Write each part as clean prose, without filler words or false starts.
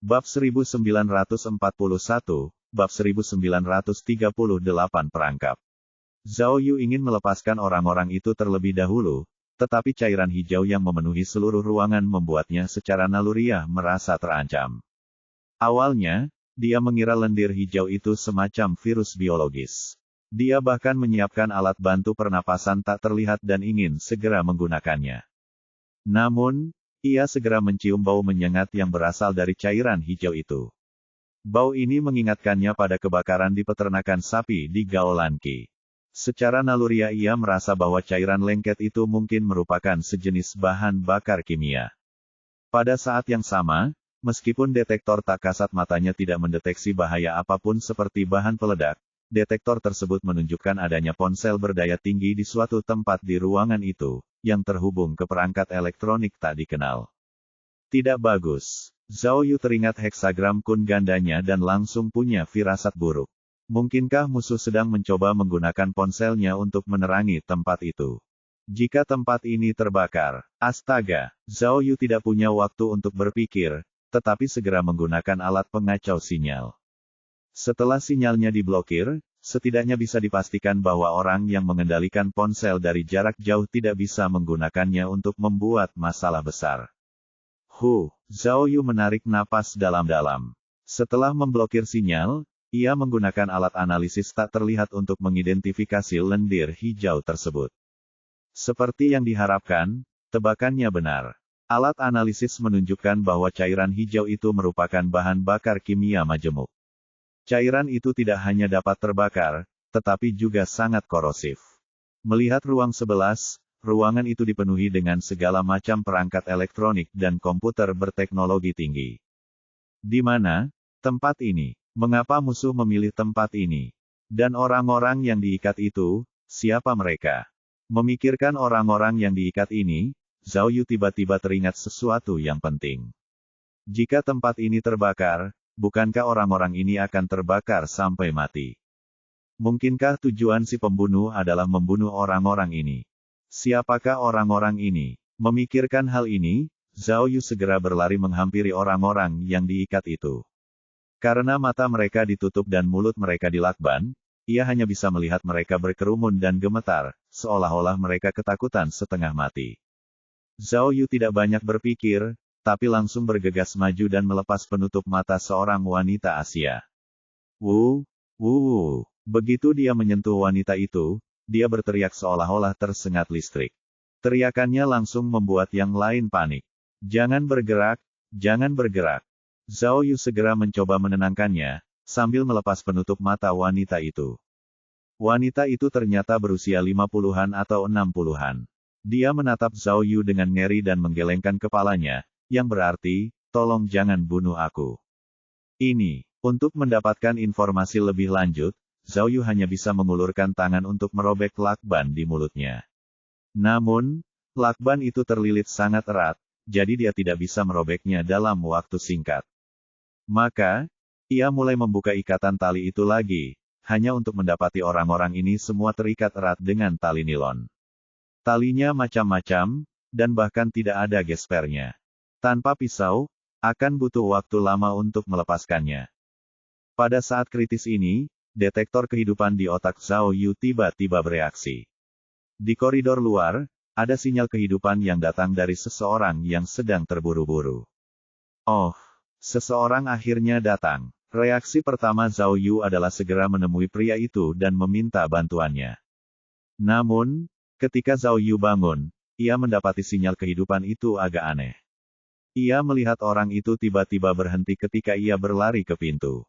Bab 1941, Bab 1938 Perangkap. Zhao Yu ingin melepaskan orang-orang itu terlebih dahulu, tetapi cairan hijau yang memenuhi seluruh ruangan membuatnya secara naluriah merasa terancam. Awalnya, dia mengira lendir hijau itu semacam virus biologis. Dia bahkan menyiapkan alat bantu pernapasan tak terlihat dan ingin segera menggunakannya. Namun, ia segera mencium bau menyengat yang berasal dari cairan hijau itu. Bau ini mengingatkannya pada kebakaran di peternakan sapi di Gaolanqi. Secara naluriah ia merasa bahwa cairan lengket itu mungkin merupakan sejenis bahan bakar kimia. Pada saat yang sama, meskipun detektor tak kasat matanya tidak mendeteksi bahaya apapun seperti bahan peledak, detektor tersebut menunjukkan adanya ponsel berdaya tinggi di suatu tempat di ruangan itu, yang terhubung ke perangkat elektronik tak dikenal. Tidak bagus. Zhao Yu teringat heksagram kun gandanya dan langsung punya firasat buruk. Mungkinkah musuh sedang mencoba menggunakan ponselnya untuk menerangi tempat itu? Jika tempat ini terbakar, astaga, Zhao Yu tidak punya waktu untuk berpikir, tetapi segera menggunakan alat pengacau sinyal. Setelah sinyalnya diblokir, setidaknya bisa dipastikan bahwa orang yang mengendalikan ponsel dari jarak jauh tidak bisa menggunakannya untuk membuat masalah besar. Zhao Yu menarik napas dalam-dalam. Setelah memblokir sinyal, ia menggunakan alat analisis tak terlihat untuk mengidentifikasi lendir hijau tersebut. Seperti yang diharapkan, tebakannya benar. Alat analisis menunjukkan bahwa cairan hijau itu merupakan bahan bakar kimia majemuk. Cairan itu tidak hanya dapat terbakar, tetapi juga sangat korosif. Melihat ruang 11, ruangan itu dipenuhi dengan segala macam perangkat elektronik dan komputer berteknologi tinggi. Di mana tempat ini? Mengapa musuh memilih tempat ini? Dan orang-orang yang diikat itu, siapa mereka? Memikirkan orang-orang yang diikat ini, Zhao Yu tiba-tiba teringat sesuatu yang penting. Jika tempat ini terbakar, bukankah orang-orang ini akan terbakar sampai mati? Mungkinkah tujuan si pembunuh adalah membunuh orang-orang ini? Siapakah orang-orang ini? Memikirkan hal ini, Zhao Yu segera berlari menghampiri orang-orang yang diikat itu. Karena mata mereka ditutup dan mulut mereka dilakban, ia hanya bisa melihat mereka berkerumun dan gemetar, seolah-olah mereka ketakutan setengah mati. Zhao Yu tidak banyak berpikir, tapi langsung bergegas maju dan melepas penutup mata seorang wanita Asia. Begitu dia menyentuh wanita itu, dia berteriak seolah-olah tersengat listrik. Teriakannya langsung membuat yang lain panik. Jangan bergerak, jangan bergerak. Zhao Yu segera mencoba menenangkannya, sambil melepas penutup mata wanita itu. Wanita itu ternyata berusia 50-an atau 60-an. Dia menatap Zhao Yu dengan ngeri dan menggelengkan kepalanya, yang berarti, tolong jangan bunuh aku. Untuk mendapatkan informasi lebih lanjut, Zhao Yu hanya bisa mengulurkan tangan untuk merobek lakban di mulutnya. Namun, lakban itu terlilit sangat erat, jadi dia tidak bisa merobeknya dalam waktu singkat. Maka, ia mulai membuka ikatan tali itu lagi, hanya untuk mendapati orang-orang ini semua terikat erat dengan tali nilon. Talinya macam-macam, dan bahkan tidak ada gespernya. Tanpa pisau, akan butuh waktu lama untuk melepaskannya. Pada saat kritis ini, detektor kehidupan di otak Zhao Yu tiba-tiba bereaksi. Di koridor luar, ada sinyal kehidupan yang datang dari seseorang yang sedang terburu-buru. Seseorang akhirnya datang. Reaksi pertama Zhao Yu adalah segera menemui pria itu dan meminta bantuannya. Namun, ketika Zhao Yu bangun, ia mendapati sinyal kehidupan itu agak aneh. Ia melihat orang itu tiba-tiba berhenti ketika ia berlari ke pintu.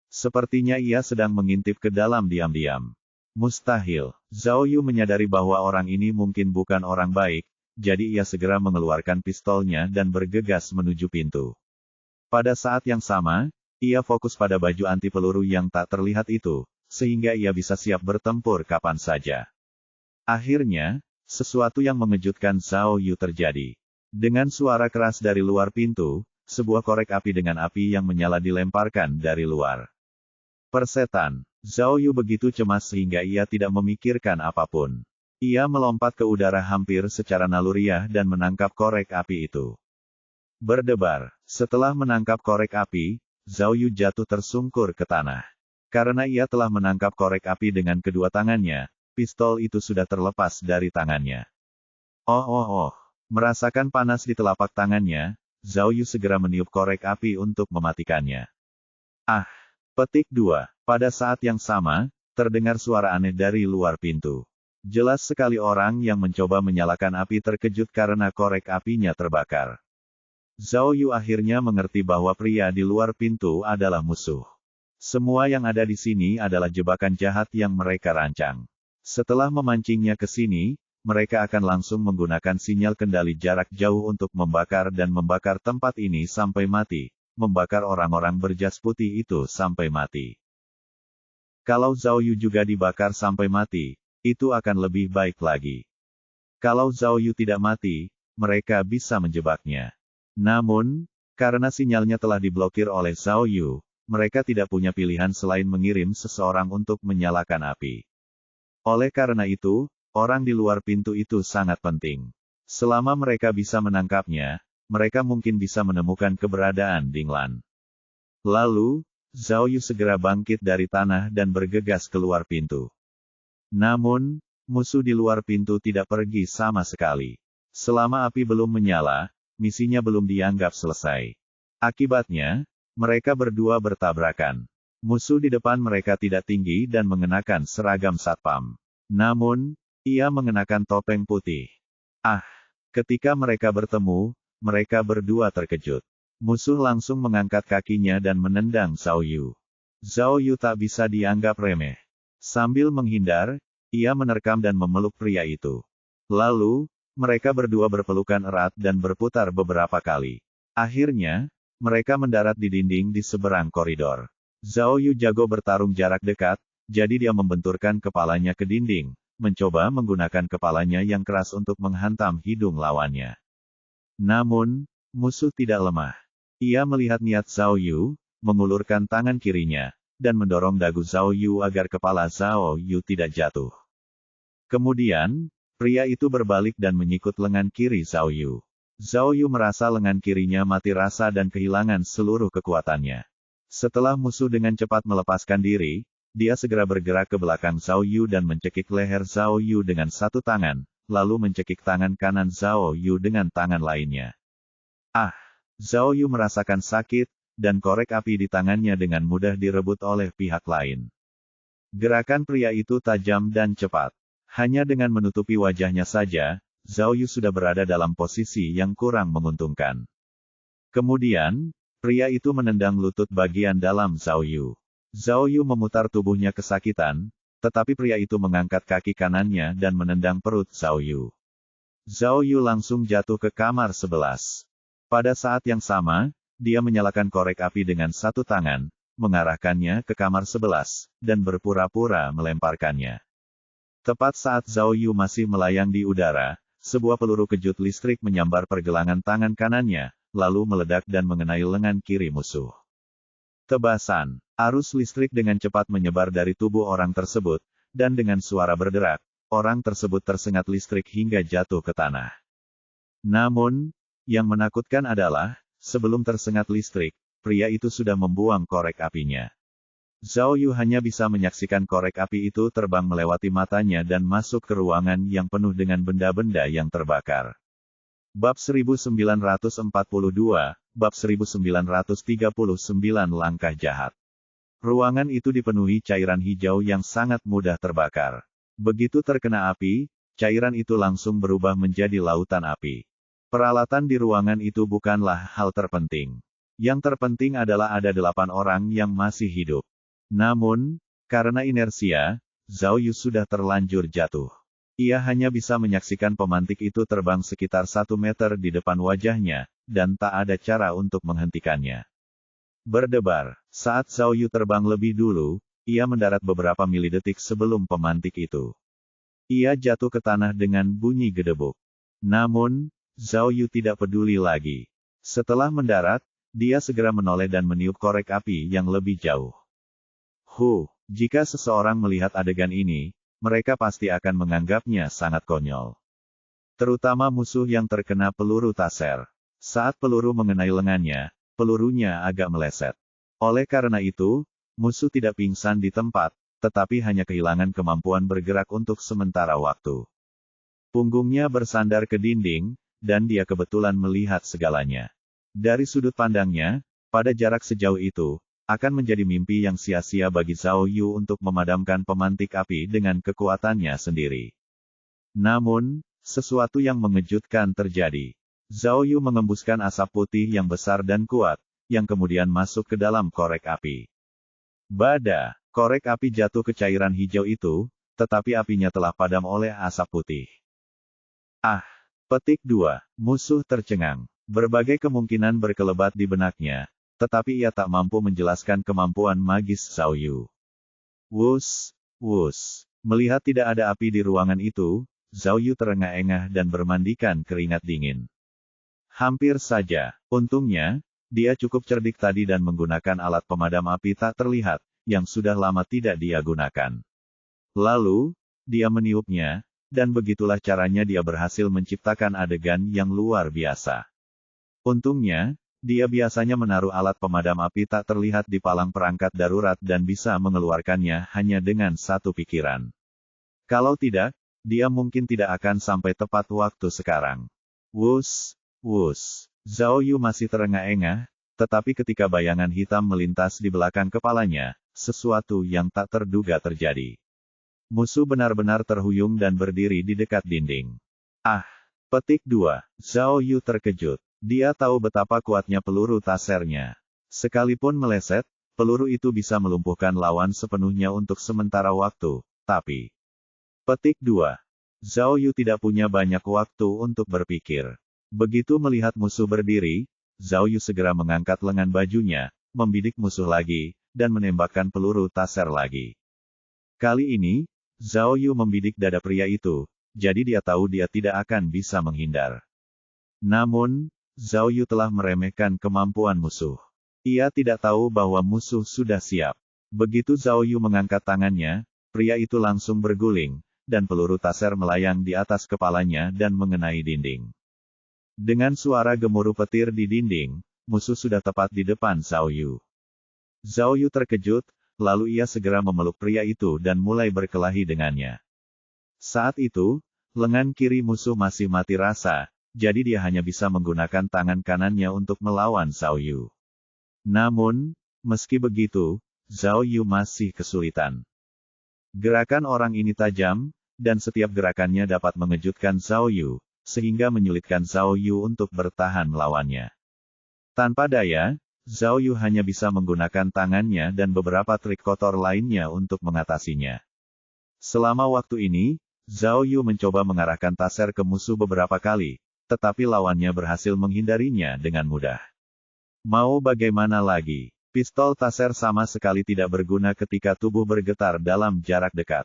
Sepertinya ia sedang mengintip ke dalam diam-diam. Mustahil. Zhao Yu menyadari bahwa orang ini mungkin bukan orang baik, jadi ia segera mengeluarkan pistolnya dan bergegas menuju pintu. Pada saat yang sama, ia fokus pada baju anti peluru yang tak terlihat itu, sehingga ia bisa siap bertempur kapan saja. Akhirnya, sesuatu yang mengejutkan Zhao Yu terjadi. Dengan suara keras dari luar pintu, sebuah korek api dengan api yang menyala dilemparkan dari luar. Persetan. Zhao Yu begitu cemas sehingga ia tidak memikirkan apapun. Ia melompat ke udara hampir secara naluriah dan menangkap korek api itu. Berdebar. Setelah menangkap korek api, Zhao Yu jatuh tersungkur ke tanah. Karena ia telah menangkap korek api dengan kedua tangannya, pistol itu sudah terlepas dari tangannya. Oh. Merasakan panas di telapak tangannya, Zhao Yu segera meniup korek api untuk mematikannya. Ah! Petik 2. Pada saat yang sama, terdengar suara aneh dari luar pintu. Jelas sekali orang yang mencoba menyalakan api terkejut karena korek apinya terbakar. Zhao Yu akhirnya mengerti bahwa pria di luar pintu adalah musuh. Semua yang ada di sini adalah jebakan jahat yang mereka rancang. Setelah memancingnya ke sini, mereka akan langsung menggunakan sinyal kendali jarak jauh untuk membakar dan membakar tempat ini sampai mati. Membakar orang-orang berjas putih itu sampai mati. Kalau Zhao Yu juga dibakar sampai mati, itu akan lebih baik lagi. Kalau Zhao Yu tidak mati, mereka bisa menjebaknya. Namun, karena sinyalnya telah diblokir oleh Zhao Yu, mereka tidak punya pilihan selain mengirim seseorang untuk menyalakan api. Oleh karena itu, orang di luar pintu itu sangat penting. Selama mereka bisa menangkapnya, mereka mungkin bisa menemukan keberadaan Dinglan. Lalu, Zhao Yu segera bangkit dari tanah dan bergegas keluar pintu. Namun, musuh di luar pintu tidak pergi sama sekali. Selama api belum menyala, misinya belum dianggap selesai. Akibatnya, mereka berdua bertabrakan. Musuh di depan mereka tidak tinggi dan mengenakan seragam satpam. Namun, ia mengenakan topeng putih. Ah! Ketika mereka bertemu, mereka berdua terkejut. Musuh langsung mengangkat kakinya dan menendang Zhao Yu. Zhao Yu tak bisa dianggap remeh. Sambil menghindar, ia menerkam dan memeluk pria itu. Lalu, mereka berdua berpelukan erat dan berputar beberapa kali. Akhirnya, mereka mendarat di dinding di seberang koridor. Zhao Yu jago bertarung jarak dekat, jadi dia membenturkan kepalanya ke dinding, mencoba menggunakan kepalanya yang keras untuk menghantam hidung lawannya. Namun, musuh tidak lemah. Ia melihat niat Zhao Yu, mengulurkan tangan kirinya, dan mendorong dagu Zhao Yu agar kepala Zhao Yu tidak jatuh. Kemudian, pria itu berbalik dan menyikut lengan kiri Zhao Yu. Zhao Yu merasa lengan kirinya mati rasa dan kehilangan seluruh kekuatannya. Setelah musuh dengan cepat melepaskan diri, dia segera bergerak ke belakang Zhao Yu dan mencekik leher Zhao Yu dengan satu tangan, lalu mencekik tangan kanan Zhao Yu dengan tangan lainnya. Ah! Zhao Yu merasakan sakit, dan korek api di tangannya dengan mudah direbut oleh pihak lain. Gerakan pria itu tajam dan cepat. Hanya dengan menutupi wajahnya saja, Zhao Yu sudah berada dalam posisi yang kurang menguntungkan. Kemudian, pria itu menendang lutut bagian dalam Zhao Yu. Zhao Yu memutar tubuhnya kesakitan, tetapi pria itu mengangkat kaki kanannya dan menendang perut Zhao Yu. Zhao Yu langsung jatuh ke kamar 11. Pada saat yang sama, dia menyalakan korek api dengan satu tangan, mengarahkannya ke kamar 11, dan berpura-pura melemparkannya. Tepat saat Zhao Yu masih melayang di udara, sebuah peluru kejut listrik menyambar pergelangan tangan kanannya, lalu meledak dan mengenai lengan kiri musuh. Tebasan, arus listrik dengan cepat menyebar dari tubuh orang tersebut, dan dengan suara berderak, orang tersebut tersengat listrik hingga jatuh ke tanah. Namun, yang menakutkan adalah, sebelum tersengat listrik, pria itu sudah membuang korek apinya. Zhao Yu hanya bisa menyaksikan korek api itu terbang melewati matanya dan masuk ke ruangan yang penuh dengan benda-benda yang terbakar. Bab 1942, Bab 1939 Langkah Jahat. Ruangan itu dipenuhi cairan hijau yang sangat mudah terbakar. Begitu terkena api, cairan itu langsung berubah menjadi lautan api. Peralatan di ruangan itu bukanlah hal terpenting. Yang terpenting adalah ada 8 orang yang masih hidup. Namun, karena inersia, Zhao Yu sudah terlanjur jatuh. Ia hanya bisa menyaksikan pemantik itu terbang sekitar 1 meter di depan wajahnya, dan tak ada cara untuk menghentikannya. Berdebar, saat Zhao Yu terbang lebih dulu, ia mendarat beberapa milidetik sebelum pemantik itu. Ia jatuh ke tanah dengan bunyi gedebuk. Namun, Zhao Yu tidak peduli lagi. Setelah mendarat, dia segera menoleh dan meniup korek api yang lebih jauh. Jika seseorang melihat adegan ini, mereka pasti akan menganggapnya sangat konyol. Terutama musuh yang terkena peluru taser. Saat peluru mengenai lengannya, pelurunya agak meleset. Oleh karena itu, musuh tidak pingsan di tempat, tetapi hanya kehilangan kemampuan bergerak untuk sementara waktu. Punggungnya bersandar ke dinding, dan dia kebetulan melihat segalanya. Dari sudut pandangnya, pada jarak sejauh itu, akan menjadi mimpi yang sia-sia bagi Zhao Yu untuk memadamkan pemantik api dengan kekuatannya sendiri. Namun, sesuatu yang mengejutkan terjadi. Zhao Yu mengembuskan asap putih yang besar dan kuat, yang kemudian masuk ke dalam korek api. Bada, korek api jatuh ke cairan hijau itu, tetapi apinya telah padam oleh asap putih. Ah! Petik 2. Musuh tercengang. Berbagai kemungkinan berkelebat di benaknya, tetapi ia tak mampu menjelaskan kemampuan magis Zhao Yu. Wus, wus. Melihat tidak ada api di ruangan itu, Zhao Yu terengah-engah dan bermandikan keringat dingin. Hampir saja. Untungnya, dia cukup cerdik tadi dan menggunakan alat pemadam api tak terlihat, yang sudah lama tidak dia gunakan. Lalu, dia meniupnya, dan begitulah caranya dia berhasil menciptakan adegan yang luar biasa. Untungnya, dia biasanya menaruh alat pemadam api tak terlihat di palang perangkat darurat dan bisa mengeluarkannya hanya dengan satu pikiran. Kalau tidak, dia mungkin tidak akan sampai tepat waktu sekarang. Wus! Wus! Zhao Yu masih terengah-engah, tetapi ketika bayangan hitam melintas di belakang kepalanya, sesuatu yang tak terduga terjadi. Musuh benar-benar terhuyung dan berdiri di dekat dinding. Ah! Petik 2. Zhao Yu terkejut. Dia tahu betapa kuatnya peluru tasernya. Sekalipun meleset, peluru itu bisa melumpuhkan lawan sepenuhnya untuk sementara waktu, tapi... Petik 2. Zhao Yu tidak punya banyak waktu untuk berpikir. Begitu melihat musuh berdiri, Zhao Yu segera mengangkat lengan bajunya, membidik musuh lagi, dan menembakkan peluru taser lagi. Kali ini, Zhao Yu membidik dada pria itu, jadi dia tahu dia tidak akan bisa menghindar. Namun, Zhao Yu telah meremehkan kemampuan musuh. Ia tidak tahu bahwa musuh sudah siap. Begitu Zhao Yu mengangkat tangannya, pria itu langsung berguling, dan peluru taser melayang di atas kepalanya dan mengenai dinding. Dengan suara gemuruh petir di dinding, musuh sudah tepat di depan Zhao Yu. Zhao Yu terkejut, lalu ia segera memeluk pria itu dan mulai berkelahi dengannya. Saat itu, lengan kiri musuh masih mati rasa, jadi dia hanya bisa menggunakan tangan kanannya untuk melawan Zhao Yu. Namun, meski begitu, Zhao Yu masih kesulitan. Gerakan orang ini tajam, dan setiap gerakannya dapat mengejutkan Zhao Yu, sehingga menyulitkan Zhao Yu untuk bertahan melawannya. Tanpa daya, Zhao Yu hanya bisa menggunakan tangannya dan beberapa trik kotor lainnya untuk mengatasinya. Selama waktu ini, Zhao Yu mencoba mengarahkan taser ke musuh beberapa kali, tetapi lawannya berhasil menghindarinya dengan mudah. Mau bagaimana lagi? Pistol taser sama sekali tidak berguna ketika tubuh bergetar dalam jarak dekat.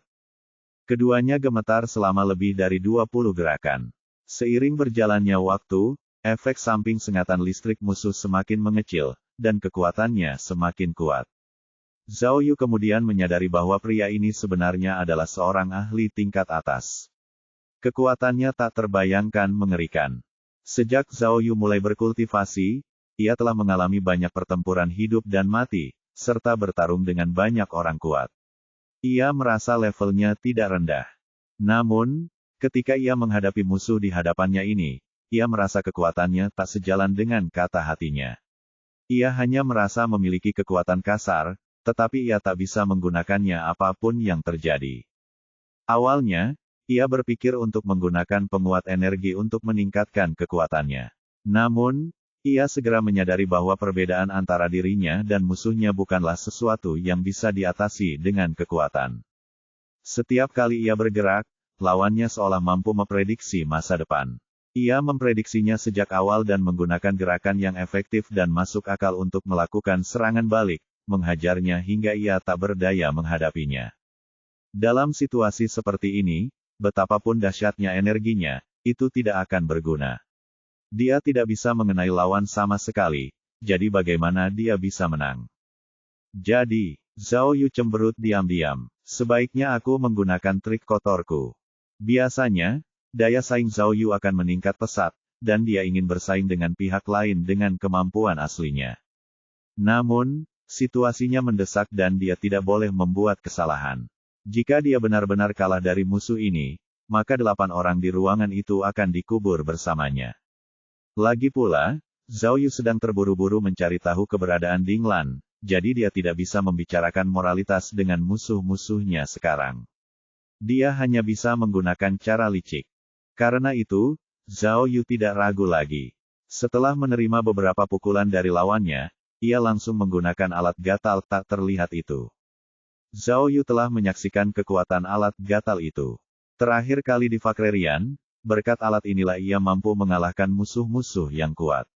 Keduanya gemetar selama lebih dari 20 gerakan. Seiring berjalannya waktu, efek samping sengatan listrik musuh semakin mengecil, dan kekuatannya semakin kuat. Zhao Yu kemudian menyadari bahwa pria ini sebenarnya adalah seorang ahli tingkat atas. Kekuatannya tak terbayangkan mengerikan. Sejak Zhao Yu mulai berkultivasi, ia telah mengalami banyak pertempuran hidup dan mati, serta bertarung dengan banyak orang kuat. Ia merasa levelnya tidak rendah. Namun, ketika ia menghadapi musuh di hadapannya ini, ia merasa kekuatannya tak sejalan dengan kata hatinya. Ia hanya merasa memiliki kekuatan kasar, tetapi ia tak bisa menggunakannya apapun yang terjadi. Awalnya, ia berpikir untuk menggunakan penguat energi untuk meningkatkan kekuatannya. Namun, ia segera menyadari bahwa perbedaan antara dirinya dan musuhnya bukanlah sesuatu yang bisa diatasi dengan kekuatan. Setiap kali ia bergerak, lawannya seolah mampu memprediksi masa depan. Ia memprediksinya sejak awal dan menggunakan gerakan yang efektif dan masuk akal untuk melakukan serangan balik, menghajarnya hingga ia tak berdaya menghadapinya. Dalam situasi seperti ini, betapapun dahsyatnya energinya, itu tidak akan berguna. Dia tidak bisa mengenai lawan sama sekali, jadi bagaimana dia bisa menang? Jadi, Zhao Yu cemberut diam-diam, sebaiknya aku menggunakan trik kotorku. Biasanya, daya saing Zhao Yu akan meningkat pesat, dan dia ingin bersaing dengan pihak lain dengan kemampuan aslinya. Namun, situasinya mendesak dan dia tidak boleh membuat kesalahan. Jika dia benar-benar kalah dari musuh ini, maka 8 orang di ruangan itu akan dikubur bersamanya. Lagi pula, Zhao Yu sedang terburu-buru mencari tahu keberadaan Ding Lan, jadi dia tidak bisa membicarakan moralitas dengan musuh-musuhnya sekarang. Dia hanya bisa menggunakan cara licik. Karena itu, Zhao Yu tidak ragu lagi. Setelah menerima beberapa pukulan dari lawannya, ia langsung menggunakan alat gatal tak terlihat itu. Zhao Yu telah menyaksikan kekuatan alat gatal itu. Terakhir kali di Vakrerian, berkat alat inilah ia mampu mengalahkan musuh-musuh yang kuat.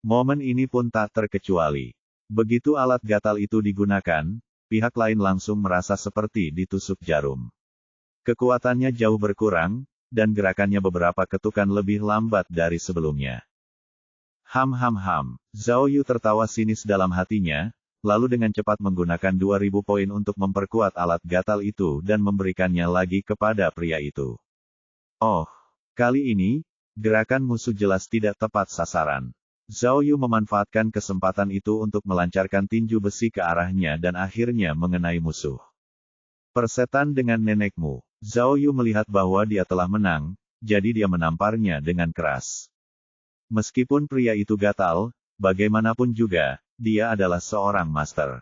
Momen ini pun tak terkecuali. Begitu alat gatal itu digunakan, pihak lain langsung merasa seperti ditusuk jarum. Kekuatannya jauh berkurang, dan gerakannya beberapa ketukan lebih lambat dari sebelumnya. Zhao Yu tertawa sinis dalam hatinya, lalu dengan cepat menggunakan 2000 poin untuk memperkuat alat gatal itu dan memberikannya lagi kepada pria itu. Oh, kali ini, gerakan musuh jelas tidak tepat sasaran. Zhao Yu memanfaatkan kesempatan itu untuk melancarkan tinju besi ke arahnya dan akhirnya mengenai musuh. Persetan dengan nenekmu. Zhao Yu melihat bahwa dia telah menang, jadi dia menamparnya dengan keras. Meskipun pria itu gatal, bagaimanapun juga, dia adalah seorang master.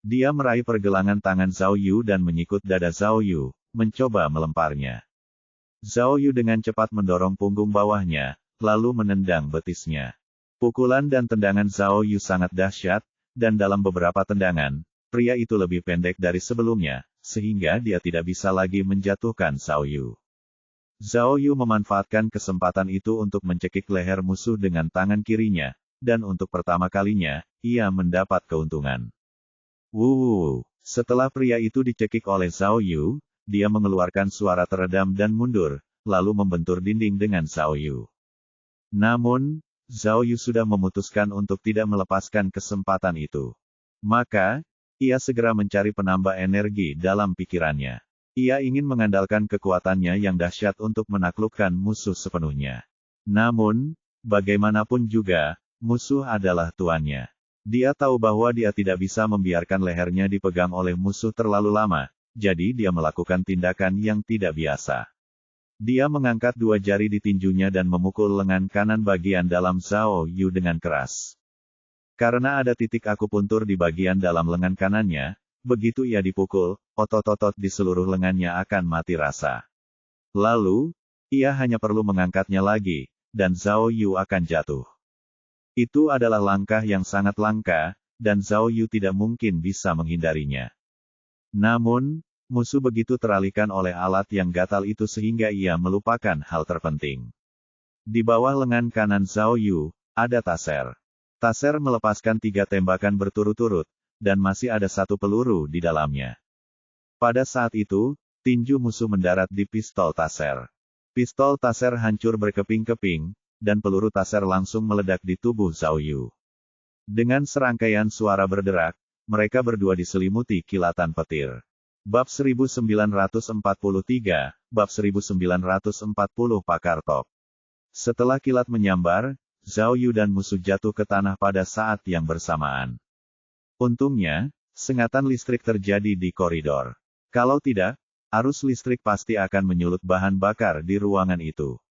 Dia meraih pergelangan tangan Zhao Yu dan menyikut dada Zhao Yu, mencoba melemparnya. Zhao Yu dengan cepat mendorong punggung bawahnya, lalu menendang betisnya. Pukulan dan tendangan Zhao Yu sangat dahsyat, dan dalam beberapa tendangan, pria itu lebih pendek dari sebelumnya, sehingga dia tidak bisa lagi menjatuhkan Zhao Yu. Zhao Yu memanfaatkan kesempatan itu untuk mencekik leher musuh dengan tangan kirinya, dan untuk pertama kalinya, ia mendapat keuntungan. Setelah pria itu dicekik oleh Zhao Yu, dia mengeluarkan suara teredam dan mundur, lalu membentur dinding dengan Zhao Yu. Namun, Zhao Yu sudah memutuskan untuk tidak melepaskan kesempatan itu. Maka, ia segera mencari penambah energi dalam pikirannya. Ia ingin mengandalkan kekuatannya yang dahsyat untuk menaklukkan musuh sepenuhnya. Namun, bagaimanapun juga, musuh adalah tuannya. Dia tahu bahwa dia tidak bisa membiarkan lehernya dipegang oleh musuh terlalu lama, jadi dia melakukan tindakan yang tidak biasa. Dia mengangkat 2 jari di tinjunya dan memukul lengan kanan bagian dalam Zhao Yu dengan keras. Karena ada titik akupuntur di bagian dalam lengan kanannya, begitu ia dipukul, otot-otot di seluruh lengannya akan mati rasa. Lalu, ia hanya perlu mengangkatnya lagi, dan Zhao Yu akan jatuh. Itu adalah langkah yang sangat langka, dan Zhao Yu tidak mungkin bisa menghindarinya. Namun, musuh begitu teralihkan oleh alat yang gatal itu sehingga ia melupakan hal terpenting. Di bawah lengan kanan Zhao Yu, ada taser. Taser melepaskan 3 tembakan berturut-turut, dan masih ada 1 peluru di dalamnya. Pada saat itu, tinju musuh mendarat di pistol taser. Pistol taser hancur berkeping-keping, dan peluru taser langsung meledak di tubuh Zhao Yu. Dengan serangkaian suara berderak, mereka berdua diselimuti kilatan petir. Bab 1943, Bab 1940 Pakar Top. Setelah kilat menyambar, Zhao Yu dan musuh jatuh ke tanah pada saat yang bersamaan. Untungnya, sengatan listrik terjadi di koridor. Kalau tidak, arus listrik pasti akan menyulut bahan bakar di ruangan itu.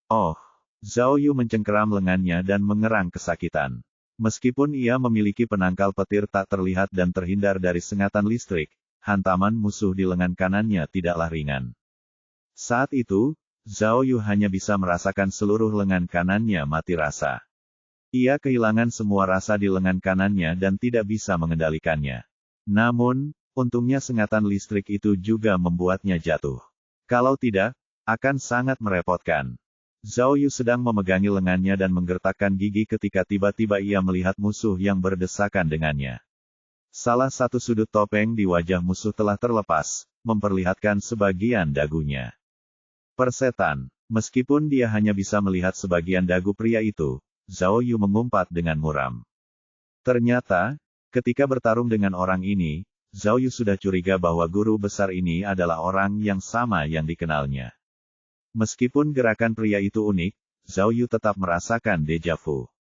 Oh, Zhao Yu mencengkeram lengannya dan mengerang kesakitan. Meskipun ia memiliki penangkal petir tak terlihat dan terhindar dari sengatan listrik, hantaman musuh di lengan kanannya tidaklah ringan. Saat itu, Zhao Yu hanya bisa merasakan seluruh lengan kanannya mati rasa. Ia kehilangan semua rasa di lengan kanannya dan tidak bisa mengendalikannya. Namun, untungnya sengatan listrik itu juga membuatnya jatuh. Kalau tidak, akan sangat merepotkan. Zhao Yu sedang memegangi lengannya dan menggertakkan gigi ketika tiba-tiba ia melihat musuh yang berdesakan dengannya. Salah satu sudut topeng di wajah musuh telah terlepas, memperlihatkan sebagian dagunya. Persetan, meskipun dia hanya bisa melihat sebagian dagu pria itu, Zhao Yu mengumpat dengan muram. Ternyata, ketika bertarung dengan orang ini, Zhao Yu sudah curiga bahwa guru besar ini adalah orang yang sama yang dikenalnya. Meskipun gerakan pria itu unik, Zhao Yu tetap merasakan deja vu.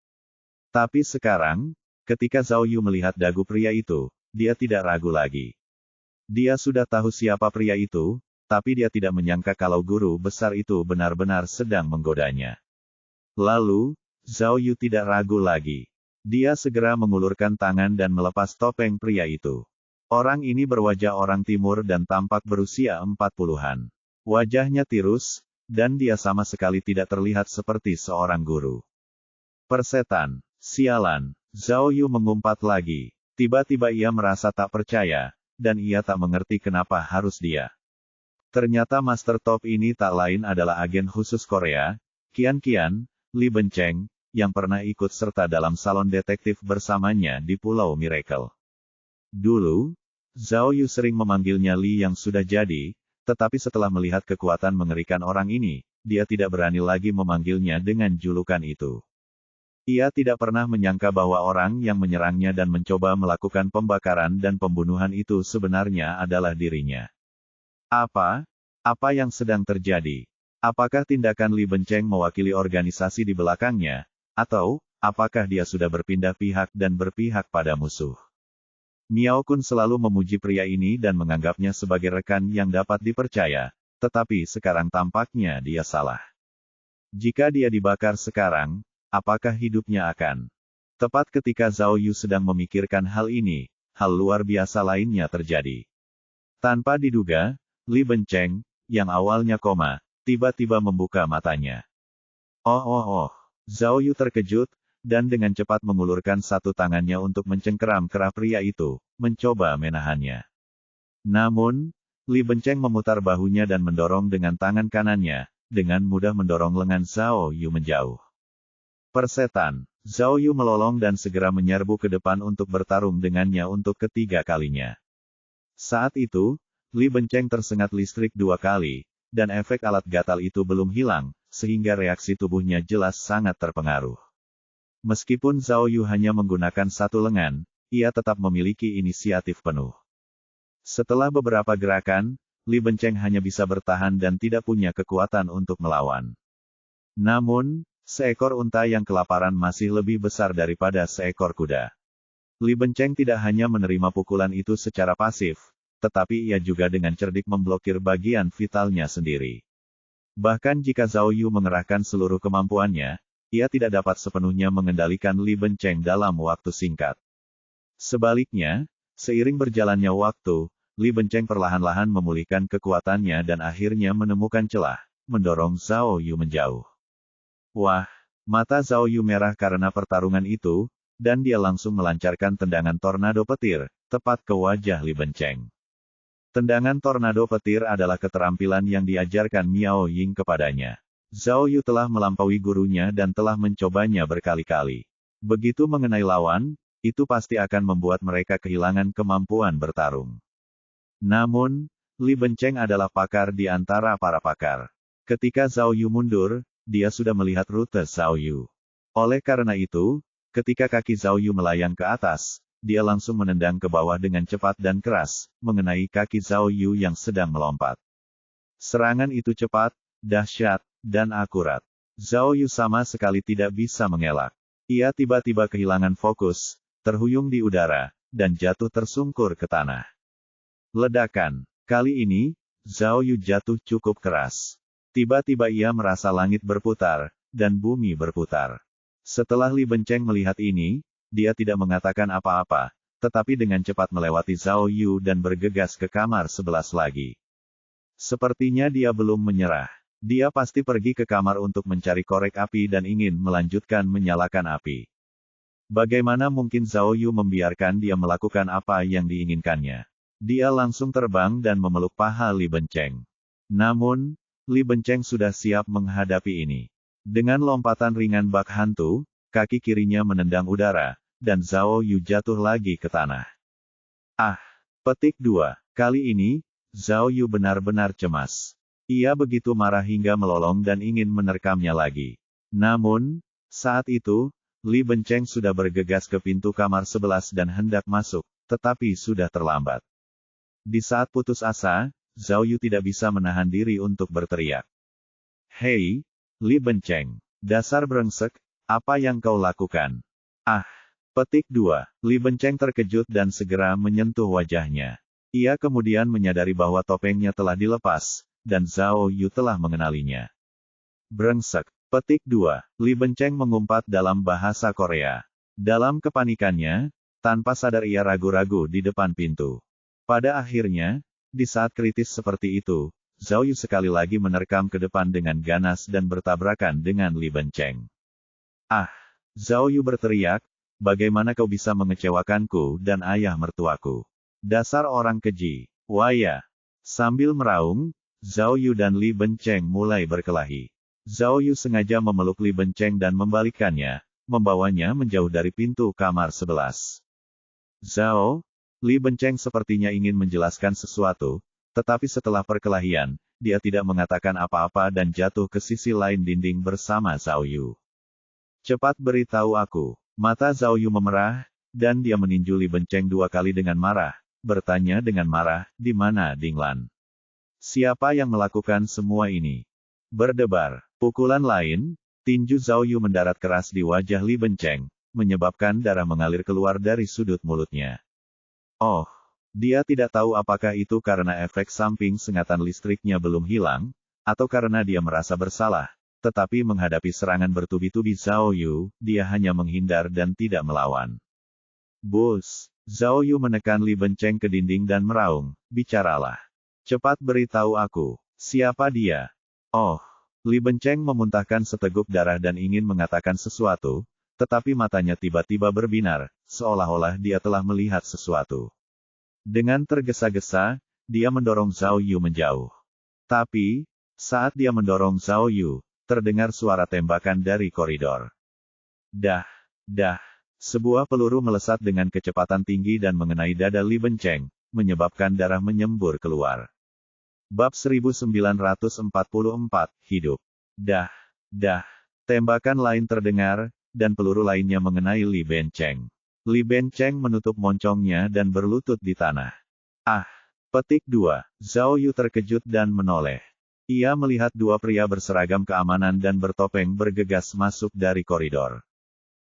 Tapi sekarang, ketika Zhao Yu melihat dagu pria itu, dia tidak ragu lagi. Dia sudah tahu siapa pria itu, tapi dia tidak menyangka kalau guru besar itu benar-benar sedang menggodanya. Lalu, Zhao Yu tidak ragu lagi. Dia segera mengulurkan tangan dan melepas topeng pria itu. Orang ini berwajah orang timur dan tampak berusia 40-an. Wajahnya tirus, dan dia sama sekali tidak terlihat seperti seorang guru. Persetan, sialan, Zhao Yu mengumpat lagi. Tiba-tiba ia merasa tak percaya, dan ia tak mengerti kenapa harus dia. Ternyata Master Top ini tak lain adalah agen khusus Korea, Qian Qian, Li Bencheng, yang pernah ikut serta dalam salon detektif bersamanya di Pulau Miracle. Dulu, Zhao Yu sering memanggilnya Li yang sudah jadi, tetapi setelah melihat kekuatan mengerikan orang ini, dia tidak berani lagi memanggilnya dengan julukan itu. Ia tidak pernah menyangka bahwa orang yang menyerangnya dan mencoba melakukan pembakaran dan pembunuhan itu sebenarnya adalah dirinya. Apa? Apa yang sedang terjadi? Apakah tindakan Li Bencheng mewakili organisasi di belakangnya? Atau, apakah dia sudah berpindah pihak dan berpihak pada musuh? Miao Kun selalu memuji pria ini dan menganggapnya sebagai rekan yang dapat dipercaya, tetapi sekarang tampaknya dia salah. Jika dia dibakar sekarang, apakah hidupnya akan? Tepat ketika Zhao Yu sedang memikirkan hal ini, hal luar biasa lainnya terjadi. Tanpa diduga, Li Bencheng, yang awalnya koma, tiba-tiba membuka matanya. Oh. Zhao Yu terkejut, dan dengan cepat mengulurkan satu tangannya untuk mencengkeram kerah pria itu, mencoba menahannya. Namun, Li Bencheng memutar bahunya dan mendorong dengan tangan kanannya, dengan mudah mendorong lengan Zhao Yu menjauh. Persetan, Zhao Yu melolong dan segera menyerbu ke depan untuk bertarung dengannya untuk ketiga kalinya. Saat itu, Li Bencheng tersengat listrik 2 kali, dan efek alat gatal itu belum hilang, sehingga reaksi tubuhnya jelas sangat terpengaruh. Meskipun Zhao Yu hanya menggunakan satu lengan, ia tetap memiliki inisiatif penuh. Setelah beberapa gerakan, Li Bencheng hanya bisa bertahan dan tidak punya kekuatan untuk melawan. Namun, seekor unta yang kelaparan masih lebih besar daripada seekor kuda. Li Bencheng tidak hanya menerima pukulan itu secara pasif, tetapi ia juga dengan cerdik memblokir bagian vitalnya sendiri. Bahkan jika Zhao Yu mengerahkan seluruh kemampuannya, ia tidak dapat sepenuhnya mengendalikan Li Bencheng dalam waktu singkat. Sebaliknya, seiring berjalannya waktu, Li Bencheng perlahan-lahan memulihkan kekuatannya dan akhirnya menemukan celah, mendorong Zhao Yu menjauh. Wah, mata Zhao Yu merah karena pertarungan itu, dan dia langsung melancarkan tendangan tornado petir, tepat ke wajah Li Bencheng. Tendangan tornado petir adalah keterampilan yang diajarkan Miao Ying kepadanya. Zhao Yu telah melampaui gurunya dan telah mencobanya berkali-kali. Begitu mengenai lawan, itu pasti akan membuat mereka kehilangan kemampuan bertarung. Namun, Li Bencheng adalah pakar di antara para pakar. Ketika Zhao Yu mundur, dia sudah melihat rute Zhao Yu. Oleh karena itu, ketika kaki Zhao Yu melayang ke atas, dia langsung menendang ke bawah dengan cepat dan keras, mengenai kaki Zhao Yu yang sedang melompat. Serangan itu cepat, dahsyat, dan akurat. Zhao Yu sama sekali tidak bisa mengelak. Ia tiba-tiba kehilangan fokus, terhuyung di udara, dan jatuh tersungkur ke tanah. Ledakan. Kali ini, Zhao Yu jatuh cukup keras. Tiba-tiba ia merasa langit berputar, dan bumi berputar. Setelah Li Bencheng melihat ini, dia tidak mengatakan apa-apa, tetapi dengan cepat melewati Zhao Yu dan bergegas ke kamar 11 lagi. Sepertinya dia belum menyerah. Dia pasti pergi ke kamar untuk mencari korek api dan ingin melanjutkan menyalakan api. Bagaimana mungkin Zhao Yu membiarkan dia melakukan apa yang diinginkannya? Dia langsung terbang dan memeluk paha Li Bencheng. Namun, Li Bencheng sudah siap menghadapi ini. Dengan lompatan ringan bak hantu, kaki kirinya menendang udara, dan Zhao Yu jatuh lagi ke tanah. Petik 2. Kali ini, Zhao Yu benar-benar cemas. Ia begitu marah hingga melolong dan ingin menerkamnya lagi. Namun, saat itu, Li Bencheng sudah bergegas ke pintu kamar 11 dan hendak masuk, tetapi sudah terlambat. Di saat putus asa, Zhao Yu tidak bisa menahan diri untuk berteriak. Hei, Li Bencheng, Dasar brengsek, apa yang kau lakukan? Ah! Petik 2. Li Benceng terkejut dan segera menyentuh wajahnya. Ia kemudian menyadari bahwa topengnya telah dilepas, dan Zhao Yu telah mengenalinya. Brengsek. Petik 2. Li Benceng mengumpat dalam bahasa Korea. Dalam kepanikannya, tanpa sadar ia ragu-ragu di depan pintu. Pada akhirnya, di saat kritis seperti itu, Zhao Yu sekali lagi menerkam ke depan dengan ganas dan bertabrakan dengan Li Benceng. Ah! Zhao Yu berteriak, bagaimana kau bisa mengecewakanku dan ayah mertuaku? Dasar orang keji. Waya. Sambil meraung, Zhao Yu dan Li Benceng mulai berkelahi. Zhao Yu sengaja memeluk Li Benceng dan membalikkannya, membawanya menjauh dari pintu kamar 11. Zhao, Li Benceng sepertinya ingin menjelaskan sesuatu, tetapi setelah perkelahian, dia tidak mengatakan apa-apa dan jatuh ke sisi lain dinding bersama Zhao Yu. Cepat beritahu aku. Mata Zhao Yu memerah, dan dia meninju Li Benceng 2 kali dengan marah, bertanya dengan marah, di mana Dinglan? Siapa yang melakukan semua ini? Berdebar. Pukulan lain, tinju Zhao Yu mendarat keras di wajah Li Benceng, menyebabkan darah mengalir keluar dari sudut mulutnya. Oh, dia tidak tahu apakah itu karena efek samping sengatan listriknya belum hilang, atau karena dia merasa bersalah. Tetapi menghadapi serangan bertubi-tubi Zhao Yu, dia hanya menghindar dan tidak melawan. Bus! Zhao Yu menekan Li Benceng ke dinding dan meraung, bicaralah. Cepat beritahu aku, siapa dia? Oh! Li Benceng memuntahkan seteguk darah dan ingin mengatakan sesuatu, tetapi matanya tiba-tiba berbinar, seolah-olah dia telah melihat sesuatu. Dengan tergesa-gesa, dia mendorong Zhao Yu menjauh. Tapi, saat dia mendorong Zhao Yu, terdengar suara tembakan dari koridor. Dah! Sebuah peluru melesat dengan kecepatan tinggi dan mengenai dada Li Benceng, menyebabkan darah menyembur keluar. Bab 1944, Hidup. Dah! Tembakan lain terdengar, dan peluru lainnya mengenai Li Benceng. Li Benceng menutup moncongnya dan berlutut di tanah. Ah! Petik 2. Zhao Yu terkejut dan menoleh. Ia melihat 2 pria berseragam keamanan dan bertopeng bergegas masuk dari koridor.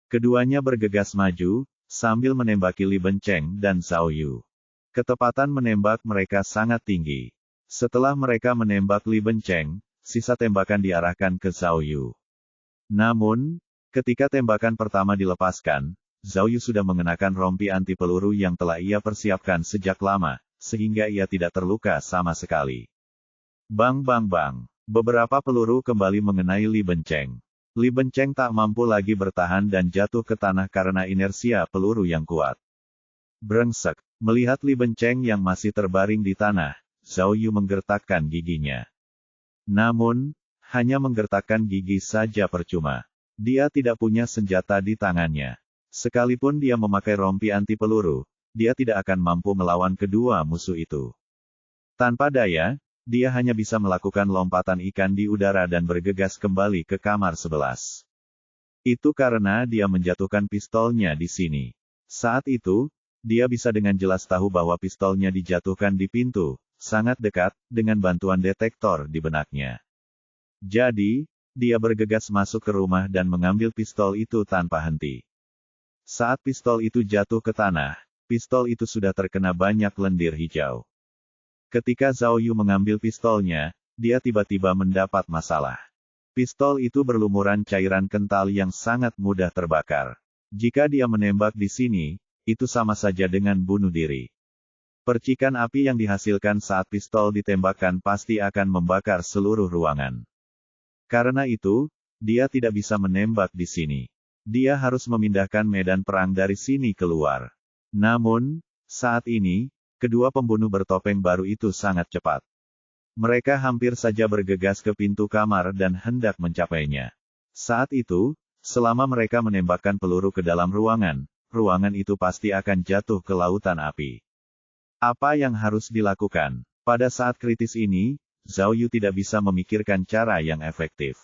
Keduanya bergegas maju, sambil menembaki Li Benceng dan Zhao Yu. Ketepatan menembak mereka sangat tinggi. Setelah mereka menembak Li Benceng, sisa tembakan diarahkan ke Zhao Yu. Namun, ketika tembakan pertama dilepaskan, Zhao Yu sudah mengenakan rompi anti peluru yang telah ia persiapkan sejak lama, sehingga ia tidak terluka sama sekali. Bang! Beberapa peluru kembali mengenai Li Benceng. Li Benceng tak mampu lagi bertahan dan jatuh ke tanah karena inersia peluru yang kuat. Brengsek! Melihat Li Benceng yang masih terbaring di tanah, Zhao Yu menggertakkan giginya. Namun, hanya menggertakkan gigi saja percuma. Dia tidak punya senjata di tangannya. Sekalipun dia memakai rompi anti peluru, dia tidak akan mampu melawan kedua musuh itu. Tanpa daya, dia hanya bisa melakukan lompatan ikan di udara dan bergegas kembali ke kamar 11. Itu karena dia menjatuhkan pistolnya di sini. Saat itu, dia bisa dengan jelas tahu bahwa pistolnya dijatuhkan di pintu, sangat dekat, dengan bantuan detektor di benaknya. Jadi, dia bergegas masuk ke rumah dan mengambil pistol itu tanpa henti. Saat pistol itu jatuh ke tanah, pistol itu sudah terkena banyak lendir hijau. Ketika Zhao Yu mengambil pistolnya, dia tiba-tiba mendapat masalah. Pistol itu berlumuran cairan kental yang sangat mudah terbakar. Jika dia menembak di sini, itu sama saja dengan bunuh diri. Percikan api yang dihasilkan saat pistol ditembakkan pasti akan membakar seluruh ruangan. Karena itu, dia tidak bisa menembak di sini. Dia harus memindahkan medan perang dari sini keluar. Namun, saat ini, kedua pembunuh bertopeng baru itu sangat cepat. Mereka hampir saja bergegas ke pintu kamar dan hendak mencapainya. Saat itu, selama mereka menembakkan peluru ke dalam ruangan, ruangan itu pasti akan jatuh ke lautan api. Apa yang harus dilakukan? Pada saat kritis ini, Zhao Yu tidak bisa memikirkan cara yang efektif.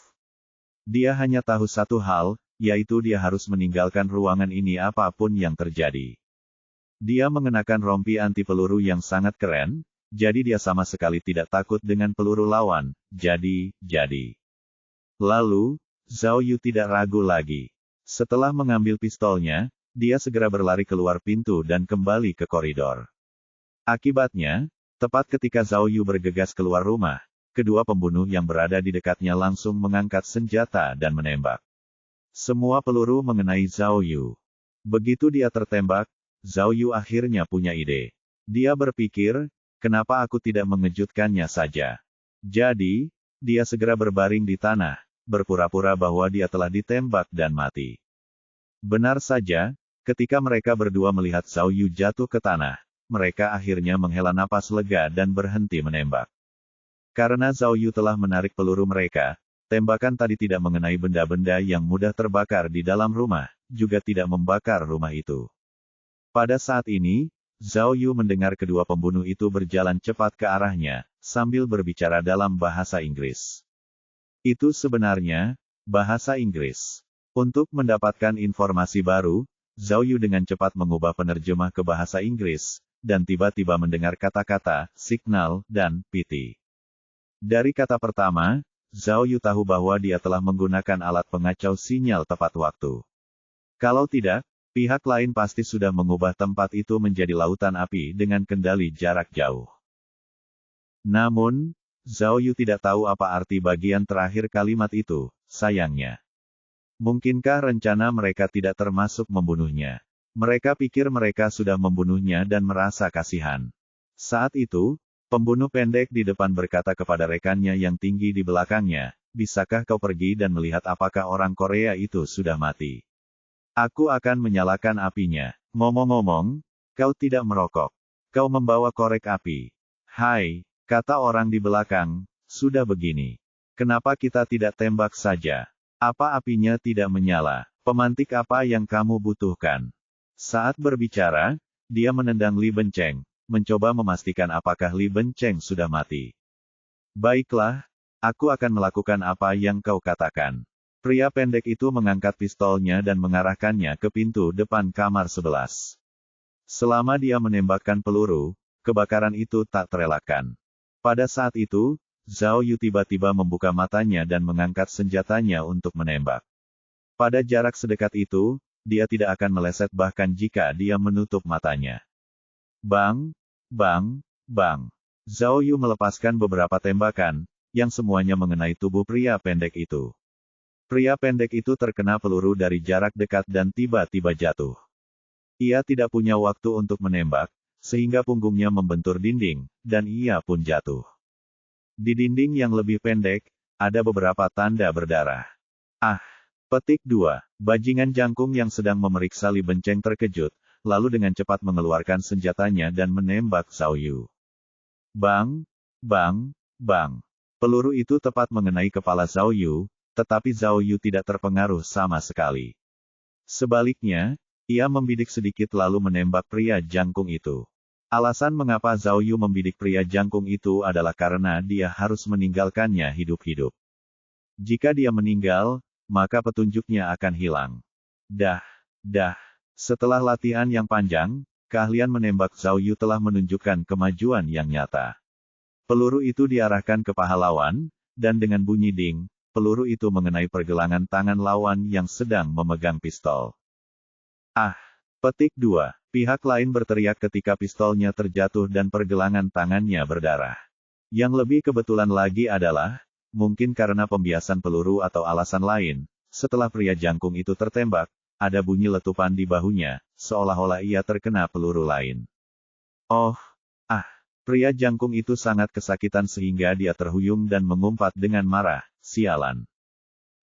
Dia hanya tahu satu hal, yaitu dia harus meninggalkan ruangan ini apapun yang terjadi. Dia mengenakan rompi anti peluru yang sangat keren, jadi dia sama sekali tidak takut dengan peluru lawan, jadi. Lalu, Zhao Yu tidak ragu lagi. Setelah mengambil pistolnya, dia segera berlari keluar pintu dan kembali ke koridor. Akibatnya, tepat ketika Zhao Yu bergegas keluar rumah, kedua pembunuh yang berada di dekatnya langsung mengangkat senjata dan menembak. Semua peluru mengenai Zhao Yu. Begitu dia tertembak, Zhao Yu akhirnya punya ide. Dia berpikir, kenapa aku tidak mengejutkannya saja. Jadi, dia segera berbaring di tanah, berpura-pura bahwa dia telah ditembak dan mati. Benar saja, ketika mereka berdua melihat Zhao Yu jatuh ke tanah, mereka akhirnya menghela napas lega dan berhenti menembak. Karena Zhao Yu telah menarik peluru mereka, tembakan tadi tidak mengenai benda-benda yang mudah terbakar di dalam rumah, juga tidak membakar rumah itu. Pada saat ini, Zhao Yu mendengar kedua pembunuh itu berjalan cepat ke arahnya, sambil berbicara dalam bahasa Inggris. Itu sebenarnya bahasa Inggris. Untuk mendapatkan informasi baru, Zhao Yu dengan cepat mengubah penerjemah ke bahasa Inggris, dan tiba-tiba mendengar kata-kata, signal, dan PT. Dari kata pertama, Zhao Yu tahu bahwa dia telah menggunakan alat pengacau sinyal tepat waktu. Kalau tidak, pihak lain pasti sudah mengubah tempat itu menjadi lautan api dengan kendali jarak jauh. Namun, Zhao Yu tidak tahu apa arti bagian terakhir kalimat itu, sayangnya. Mungkinkah rencana mereka tidak termasuk membunuhnya? Mereka pikir mereka sudah membunuhnya dan merasa kasihan. Saat itu, pembunuh pendek di depan berkata kepada rekannya yang tinggi di belakangnya, bisakah kau pergi dan melihat apakah orang Korea itu sudah mati? Aku akan menyalakan apinya. Ngomong-ngomong, kau tidak merokok. Kau membawa korek api. Hai, kata orang di belakang, sudah begini. Kenapa kita tidak tembak saja? Apa apinya tidak menyala? Pemantik apa yang kamu butuhkan? Saat berbicara, dia menendang Li Benceng, mencoba memastikan apakah Li Benceng sudah mati. Baiklah, aku akan melakukan apa yang kau katakan. Pria pendek itu mengangkat pistolnya dan mengarahkannya ke pintu depan kamar 11. Selama dia menembakkan peluru, kebakaran itu tak terelakkan. Pada saat itu, Zhao Yu tiba-tiba membuka matanya dan mengangkat senjatanya untuk menembak. Pada jarak sedekat itu, dia tidak akan meleset bahkan jika dia menutup matanya. Bang, bang, bang. Zhao Yu melepaskan beberapa tembakan, yang semuanya mengenai tubuh pria pendek itu. Pria pendek itu terkena peluru dari jarak dekat dan tiba-tiba jatuh. Ia tidak punya waktu untuk menembak, sehingga punggungnya membentur dinding, dan ia pun jatuh. Di dinding yang lebih pendek, ada beberapa tanda berdarah. Ah! Petik 2. Bajingan jangkung yang sedang memeriksa Li Benceng terkejut, lalu dengan cepat mengeluarkan senjatanya dan menembak Zhao Yu. Bang! Bang! Bang! Peluru itu tepat mengenai kepala Zhao Yu, tetapi Zhao Yu tidak terpengaruh sama sekali. Sebaliknya, ia membidik sedikit lalu menembak pria jangkung itu. Alasan mengapa Zhao Yu membidik pria jangkung itu adalah karena dia harus meninggalkannya hidup-hidup. Jika dia meninggal, maka petunjuknya akan hilang. Dah. Setelah latihan yang panjang, keahlian menembak Zhao Yu telah menunjukkan kemajuan yang nyata. Peluru itu diarahkan ke paha lawan, dan dengan bunyi ding, peluru itu mengenai pergelangan tangan lawan yang sedang memegang pistol. Ah! Petik 2. Pihak lain berteriak ketika pistolnya terjatuh dan pergelangan tangannya berdarah. Yang lebih kebetulan lagi adalah, mungkin karena pembiasan peluru atau alasan lain, setelah pria jangkung itu tertembak, ada bunyi letupan di bahunya, seolah-olah ia terkena peluru lain. Oh! Ah! Pria jangkung itu sangat kesakitan sehingga dia terhuyung dan mengumpat dengan marah, sialan.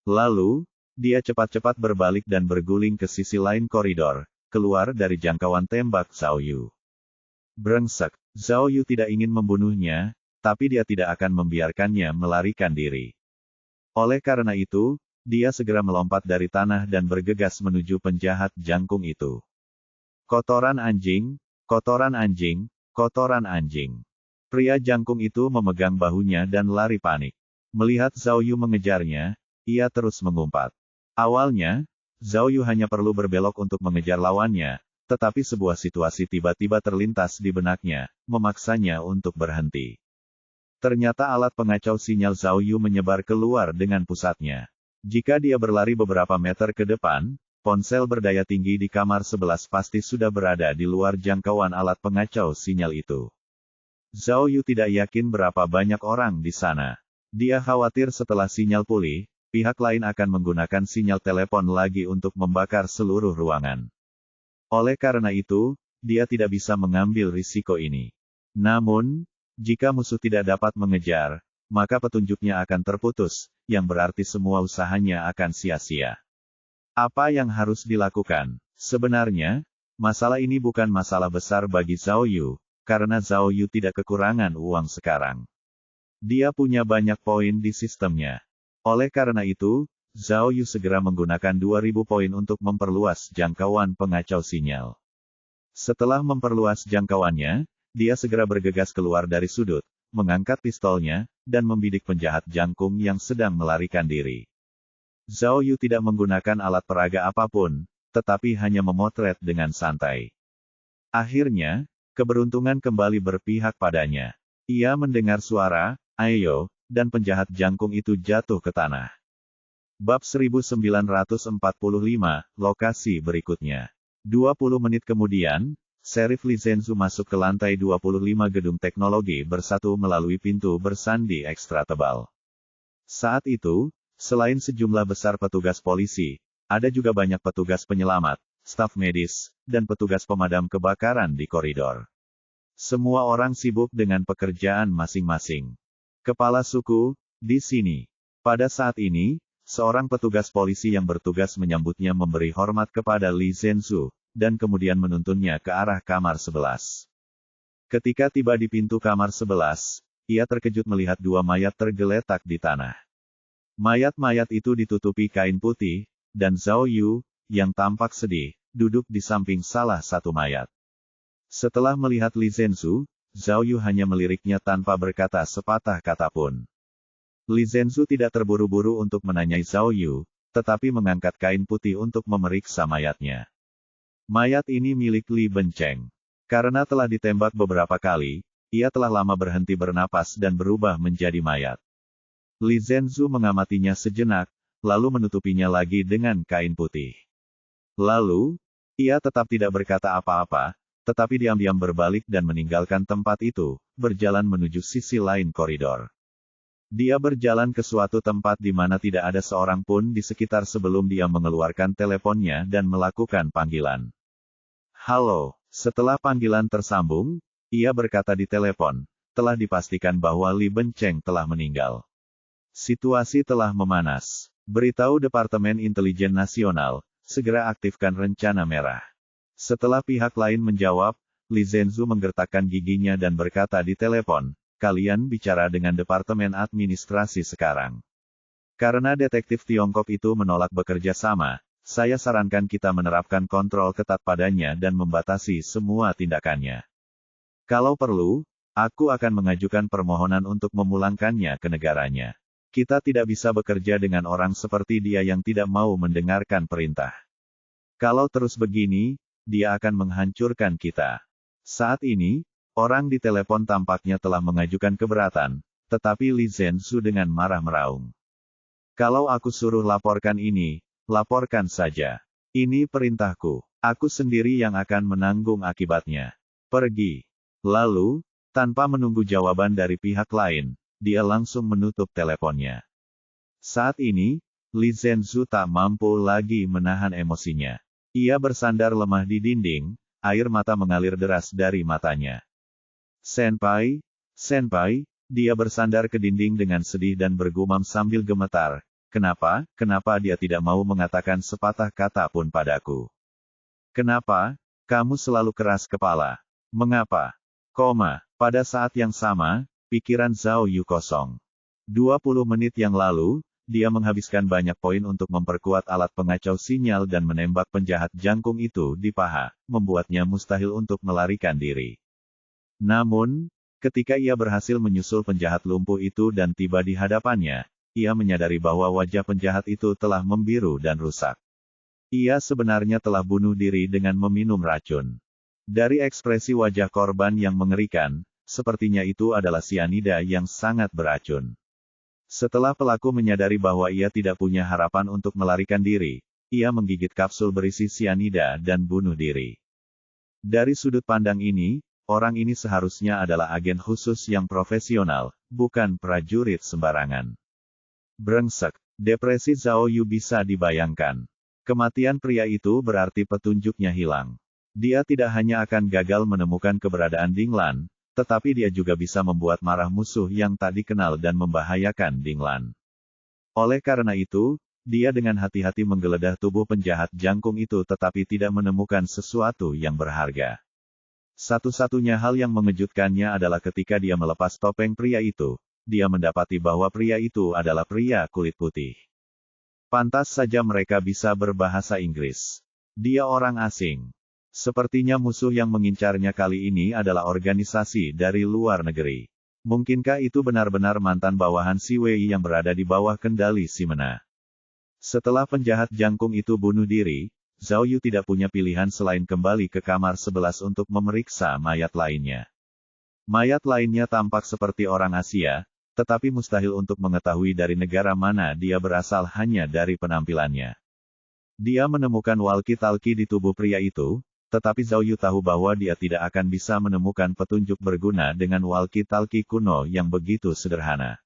Lalu, dia cepat-cepat berbalik dan berguling ke sisi lain koridor, keluar dari jangkauan tembak Zhao Yu. Brengsek, Zhao Yu tidak ingin membunuhnya, tapi dia tidak akan membiarkannya melarikan diri. Oleh karena itu, dia segera melompat dari tanah dan bergegas menuju penjahat jangkung itu. Kotoran anjing, kotoran anjing, kotoran anjing. Pria jangkung itu memegang bahunya dan lari panik. Melihat Zhao Yu mengejarnya, ia terus mengumpat. Awalnya, Zhao Yu hanya perlu berbelok untuk mengejar lawannya, tetapi sebuah situasi tiba-tiba terlintas di benaknya, memaksanya untuk berhenti. Ternyata alat pengacau sinyal Zhao Yu menyebar keluar dengan pusatnya. Jika dia berlari beberapa meter ke depan, ponsel berdaya tinggi di kamar 11 pasti sudah berada di luar jangkauan alat pengacau sinyal itu. Zhao Yu tidak yakin berapa banyak orang di sana. Dia khawatir setelah sinyal pulih, pihak lain akan menggunakan sinyal telepon lagi untuk membakar seluruh ruangan. Oleh karena itu, dia tidak bisa mengambil risiko ini. Namun, jika musuh tidak dapat mengejar, maka petunjuknya akan terputus, yang berarti semua usahanya akan sia-sia. Apa yang harus dilakukan? Sebenarnya, masalah ini bukan masalah besar bagi Zhao Yu, karena Zhao Yu tidak kekurangan uang sekarang. Dia punya banyak poin di sistemnya. Oleh karena itu, Zhao Yu segera menggunakan 2000 poin untuk memperluas jangkauan pengacau sinyal. Setelah memperluas jangkauannya, dia segera bergegas keluar dari sudut, mengangkat pistolnya, dan membidik penjahat jangkung yang sedang melarikan diri. Zhao Yu tidak menggunakan alat peraga apapun, tetapi hanya memotret dengan santai. Akhirnya, keberuntungan kembali berpihak padanya. Ia mendengar suara, "Ayo," dan penjahat jangkung itu jatuh ke tanah. Bab 1945, lokasi berikutnya. 20 menit kemudian, Sheriff Li Zhenzu masuk ke lantai 25 gedung teknologi bersatu melalui pintu bersandi ekstra tebal. Saat itu, selain sejumlah besar petugas polisi, ada juga banyak petugas penyelamat, staf medis, dan petugas pemadam kebakaran di koridor. Semua orang sibuk dengan pekerjaan masing-masing. Kepala suku, di sini. Pada saat ini, seorang petugas polisi yang bertugas menyambutnya memberi hormat kepada Li Zhenzu, dan kemudian menuntunnya ke arah kamar 11. Ketika tiba di pintu kamar 11, ia terkejut melihat dua mayat tergeletak di tanah. Mayat-mayat itu ditutupi kain putih, dan Zhao Yu, yang tampak sedih, duduk di samping salah satu mayat. Setelah melihat Li Zhenzu, Zhao Yu hanya meliriknya tanpa berkata sepatah kata pun. Li Zhenzu tidak terburu-buru untuk menanyai Zhao Yu, tetapi mengangkat kain putih untuk memeriksa mayatnya. Mayat ini milik Li Bencheng. Karena telah ditembak beberapa kali, ia telah lama berhenti bernapas dan berubah menjadi mayat. Li Zhenzu mengamatinya sejenak, lalu menutupinya lagi dengan kain putih. Lalu, ia tetap tidak berkata apa-apa, tetapi diam-diam berbalik dan meninggalkan tempat itu, berjalan menuju sisi lain koridor. Dia berjalan ke suatu tempat di mana tidak ada seorang pun di sekitar sebelum dia mengeluarkan teleponnya dan melakukan panggilan. "Halo." Setelah panggilan tersambung, ia berkata di telepon, telah dipastikan bahwa Li Bencheng telah meninggal. Situasi telah memanas. Beritahu Departemen Intelijen Nasional, segera aktifkan rencana merah. Setelah pihak lain menjawab, Li Zhenzu menggertakkan giginya dan berkata di telepon, "Kalian bicara dengan Departemen Administrasi sekarang. Karena detektif Tiongkok itu menolak bekerja sama, saya sarankan kita menerapkan kontrol ketat padanya dan membatasi semua tindakannya. Kalau perlu, aku akan mengajukan permohonan untuk memulangkannya ke negaranya. Kita tidak bisa bekerja dengan orang seperti dia yang tidak mau mendengarkan perintah. Kalau terus begini, dia akan menghancurkan kita." Saat ini, orang di telepon tampaknya telah mengajukan keberatan, tetapi Li Zhenzu dengan marah meraung. "Kalau aku suruh laporkan ini, laporkan saja. Ini perintahku. Aku sendiri yang akan menanggung akibatnya. Pergi." Lalu, tanpa menunggu jawaban dari pihak lain, dia langsung menutup teleponnya. Saat ini, Li Zhenzu tak mampu lagi menahan emosinya. Ia bersandar lemah di dinding, air mata mengalir deras dari matanya. "Senpai, senpai," dia bersandar ke dinding dengan sedih dan bergumam sambil gemetar. Kenapa dia tidak mau mengatakan sepatah kata pun padaku? Kenapa, kamu selalu keras kepala? Mengapa? Pada saat yang sama, pikiran Zhao Yu kosong. 20 menit yang lalu, dia menghabiskan banyak poin untuk memperkuat alat pengacau sinyal dan menembak penjahat jangkung itu di paha, membuatnya mustahil untuk melarikan diri. Namun, ketika ia berhasil menyusul penjahat lumpuh itu dan tiba di hadapannya, ia menyadari bahwa wajah penjahat itu telah membiru dan rusak. Ia sebenarnya telah bunuh diri dengan meminum racun. Dari ekspresi wajah korban yang mengerikan, sepertinya itu adalah sianida yang sangat beracun. Setelah pelaku menyadari bahwa ia tidak punya harapan untuk melarikan diri, ia menggigit kapsul berisi sianida dan bunuh diri. Dari sudut pandang ini, orang ini seharusnya adalah agen khusus yang profesional, bukan prajurit sembarangan. Brengsek, depresi Zhao Yu bisa dibayangkan. Kematian pria itu berarti petunjuknya hilang. Dia tidak hanya akan gagal menemukan keberadaan Ding Lan, tetapi dia juga bisa membuat marah musuh yang tak dikenal dan membahayakan Ding Lan. Oleh karena itu, dia dengan hati-hati menggeledah tubuh penjahat jangkung itu tetapi tidak menemukan sesuatu yang berharga. Satu-satunya hal yang mengejutkannya adalah ketika dia melepas topeng pria itu, dia mendapati bahwa pria itu adalah pria kulit putih. Pantas saja mereka bisa berbahasa Inggris. Dia orang asing. Sepertinya musuh yang mengincarnya kali ini adalah organisasi dari luar negeri. Mungkinkah itu benar-benar mantan bawahan si Wei yang berada di bawah kendali si Mena? Setelah penjahat jangkung itu bunuh diri, Zhao Yu tidak punya pilihan selain kembali ke kamar 11 untuk memeriksa mayat lainnya. Mayat lainnya tampak seperti orang Asia, tetapi mustahil untuk mengetahui dari negara mana dia berasal hanya dari penampilannya. Dia menemukan walkie-talkie di tubuh pria itu, tetapi Zhao Yu tahu bahwa dia tidak akan bisa menemukan petunjuk berguna dengan walkie-talkie kuno yang begitu sederhana.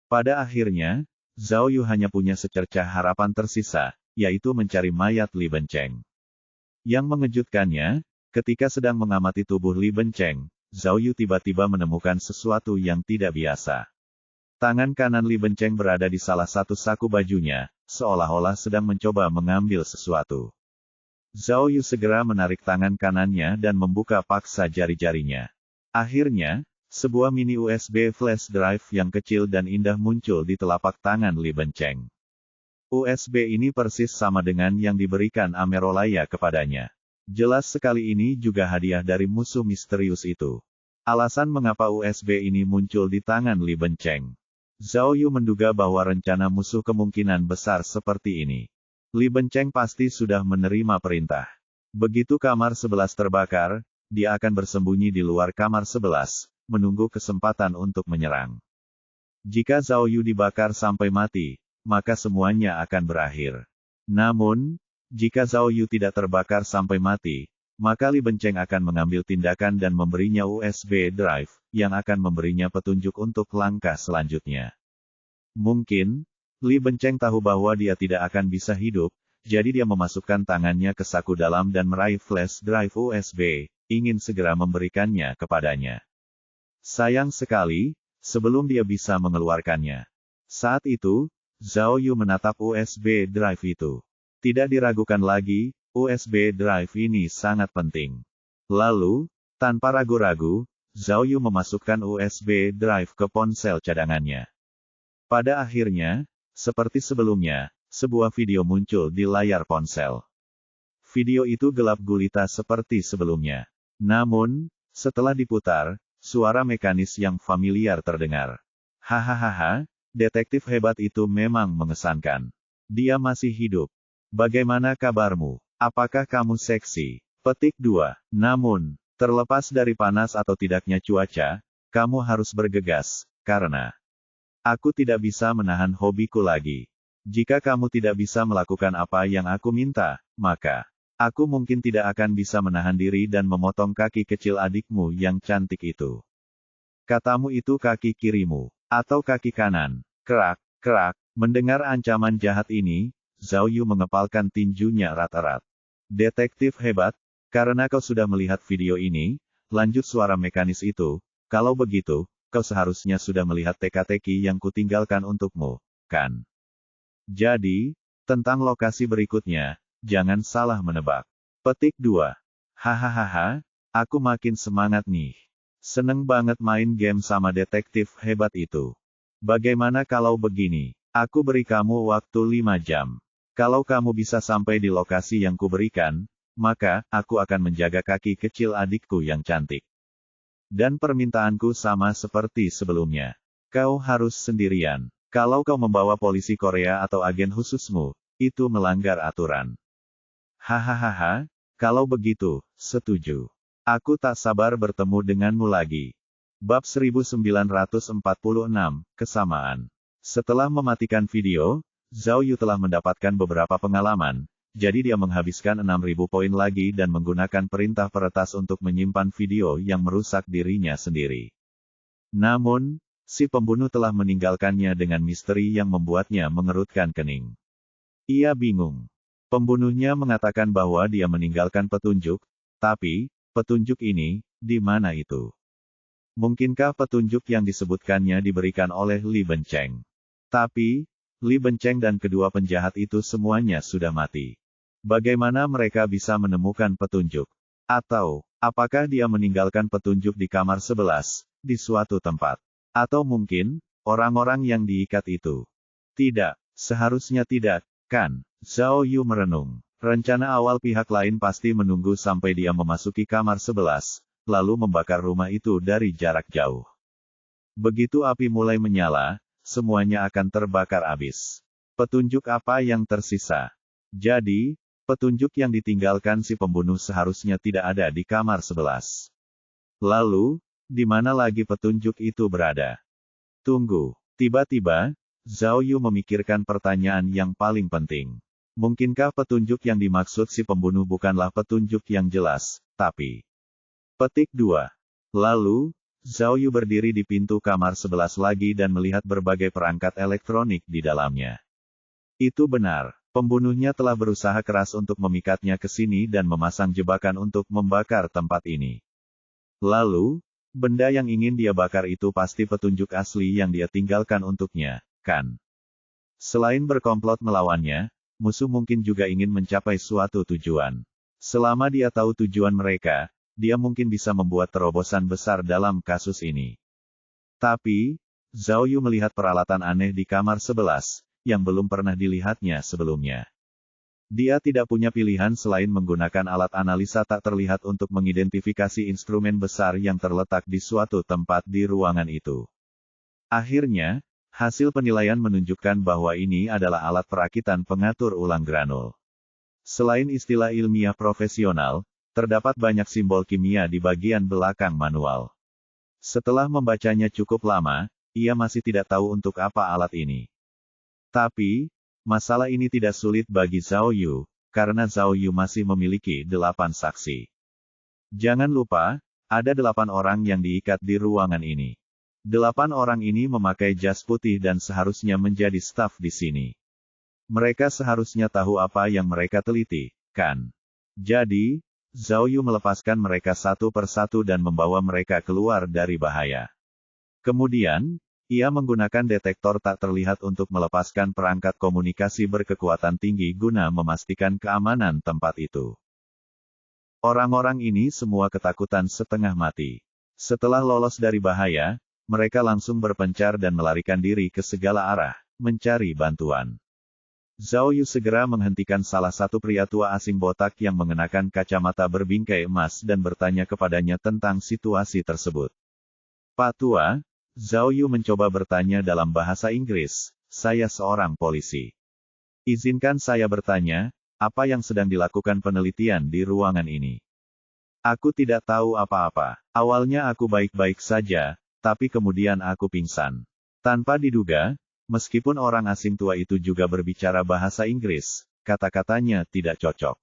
Pada akhirnya, Zhao Yu hanya punya secercah harapan tersisa, yaitu mencari mayat Li Bencheng. Yang mengejutkannya, ketika sedang mengamati tubuh Li Bencheng, Zhao Yu tiba-tiba menemukan sesuatu yang tidak biasa. Tangan kanan Li Bencheng berada di salah satu saku bajunya, seolah-olah sedang mencoba mengambil sesuatu. Zhao Yu segera menarik tangan kanannya dan membuka paksa jari-jarinya. Akhirnya, sebuah mini USB flash drive yang kecil dan indah muncul di telapak tangan Li Bencheng. USB ini persis sama dengan yang diberikan Amerolaya kepadanya. Jelas sekali ini juga hadiah dari musuh misterius itu. Alasan mengapa USB ini muncul di tangan Li Bencheng. Zhao Yu menduga bahwa rencana musuh kemungkinan besar seperti ini. Li Bencheng pasti sudah menerima perintah. Begitu kamar 11 terbakar, dia akan bersembunyi di luar kamar 11, menunggu kesempatan untuk menyerang. Jika Zhao Yu dibakar sampai mati, maka semuanya akan berakhir. Namun, jika Zhao Yu tidak terbakar sampai mati, maka Li Bencheng akan mengambil tindakan dan memberinya USB drive, yang akan memberinya petunjuk untuk langkah selanjutnya. Mungkin, Li Bencheng tahu bahwa dia tidak akan bisa hidup, jadi dia memasukkan tangannya ke saku dalam dan meraih flash drive USB, ingin segera memberikannya kepadanya. Sayang sekali, sebelum dia bisa mengeluarkannya. Saat itu, Zhao Yu menatap USB drive itu. Tidak diragukan lagi, USB drive ini sangat penting. Lalu, tanpa ragu-ragu, Zhao Yu memasukkan USB drive ke ponsel cadangannya. Pada akhirnya, seperti sebelumnya, sebuah video muncul di layar ponsel. Video itu gelap gulita seperti sebelumnya. Namun, setelah diputar, suara mekanis yang familiar terdengar. Hahaha, detektif hebat itu memang mengesankan. Dia masih hidup. Bagaimana kabarmu? Apakah kamu seksi? Petik 2. Namun, terlepas dari panas atau tidaknya cuaca, kamu harus bergegas, karena aku tidak bisa menahan hobiku lagi. Jika kamu tidak bisa melakukan apa yang aku minta, maka aku mungkin tidak akan bisa menahan diri dan memotong kaki kecil adikmu yang cantik itu. Katamu itu kaki kirimu, atau kaki kanan. Kerak, kerak, mendengar ancaman jahat ini, Zhao Yu mengepalkan tinjunya erat-erat. Detektif hebat, karena kau sudah melihat video ini, lanjut suara mekanis itu, kalau begitu, kau seharusnya sudah melihat teka-teki yang kutinggalkan untukmu, kan? Jadi, tentang lokasi berikutnya, jangan salah menebak. Petik 2. Hahaha, aku makin semangat nih. Seneng banget main game sama detektif hebat itu. Bagaimana kalau begini? Aku beri kamu waktu 5 jam. Kalau kamu bisa sampai di lokasi yang kuberikan, maka aku akan menjaga kaki kecil adikku yang cantik. Dan permintaanku sama seperti sebelumnya. Kau harus sendirian. Kalau kau membawa polisi Korea atau agen khususmu, itu melanggar aturan. Hahaha, kalau begitu, setuju. Aku tak sabar bertemu denganmu lagi. Bab 1946, Kesamaan. Setelah mematikan video, Zhao Yu telah mendapatkan beberapa pengalaman, jadi dia menghabiskan 6.000 poin lagi dan menggunakan perintah peretas untuk menyimpan video yang merusak dirinya sendiri. Namun, si pembunuh telah meninggalkannya dengan misteri yang membuatnya mengerutkan kening. Ia bingung. Pembunuhnya mengatakan bahwa dia meninggalkan petunjuk, tapi, petunjuk ini, di mana itu? Mungkinkah petunjuk yang disebutkannya diberikan oleh Li Bencheng? Tapi, Li Bencheng dan kedua penjahat itu semuanya sudah mati. Bagaimana mereka bisa menemukan petunjuk? Atau, apakah dia meninggalkan petunjuk di kamar 11, di suatu tempat? Atau mungkin, orang-orang yang diikat itu? Tidak, seharusnya tidak, kan? Zhao Yu merenung. Rencana awal pihak lain pasti menunggu sampai dia memasuki kamar 11, lalu membakar rumah itu dari jarak jauh. Begitu api mulai menyala, semuanya akan terbakar habis. Petunjuk apa yang tersisa? Jadi, petunjuk yang ditinggalkan si pembunuh seharusnya tidak ada di kamar 11. Lalu, di mana lagi petunjuk itu berada? Tunggu. Tiba-tiba, Zhao Yu memikirkan pertanyaan yang paling penting. Mungkinkah petunjuk yang dimaksud si pembunuh bukanlah petunjuk yang jelas, tapi... Petik 2. Lalu, Zhao Yu berdiri di pintu kamar 11 lagi dan melihat berbagai perangkat elektronik di dalamnya. Itu benar, pembunuhnya telah berusaha keras untuk memikatnya ke sini dan memasang jebakan untuk membakar tempat ini. Lalu, benda yang ingin dia bakar itu pasti petunjuk asli yang dia tinggalkan untuknya, kan? Selain berkomplot melawannya, musuh mungkin juga ingin mencapai suatu tujuan. Selama dia tahu tujuan mereka, dia mungkin bisa membuat terobosan besar dalam kasus ini. Tapi, Zhao Yu melihat peralatan aneh di kamar 11, yang belum pernah dilihatnya sebelumnya. Dia tidak punya pilihan selain menggunakan alat analisa tak terlihat untuk mengidentifikasi instrumen besar yang terletak di suatu tempat di ruangan itu. Akhirnya, hasil penilaian menunjukkan bahwa ini adalah alat perakitan pengatur ulang granul. Selain istilah ilmiah profesional, terdapat banyak simbol kimia di bagian belakang manual. Setelah membacanya cukup lama, ia masih tidak tahu untuk apa alat ini. Tapi, masalah ini tidak sulit bagi Zhao Yu, karena Zhao Yu masih memiliki 8 saksi. Jangan lupa, ada 8 orang yang diikat di ruangan ini. 8 orang ini memakai jas putih dan seharusnya menjadi staf di sini. Mereka seharusnya tahu apa yang mereka teliti, kan? Jadi, Zhao Yu melepaskan mereka satu persatu dan membawa mereka keluar dari bahaya. Kemudian, ia menggunakan detektor tak terlihat untuk melepaskan perangkat komunikasi berkekuatan tinggi guna memastikan keamanan tempat itu. Orang-orang ini semua ketakutan setengah mati. Setelah lolos dari bahaya, mereka langsung berpencar dan melarikan diri ke segala arah, mencari bantuan. Zhao Yu segera menghentikan salah satu pria tua asing botak yang mengenakan kacamata berbingkai emas dan bertanya kepadanya tentang situasi tersebut. Pak Tua, Zhao Yu mencoba bertanya dalam bahasa Inggris, saya seorang polisi. Izinkan saya bertanya, apa yang sedang dilakukan penelitian di ruangan ini? Aku tidak tahu apa-apa. Awalnya aku baik-baik saja, tapi kemudian aku pingsan. Tanpa diduga, meskipun orang asing tua itu juga berbicara bahasa Inggris, kata-katanya tidak cocok.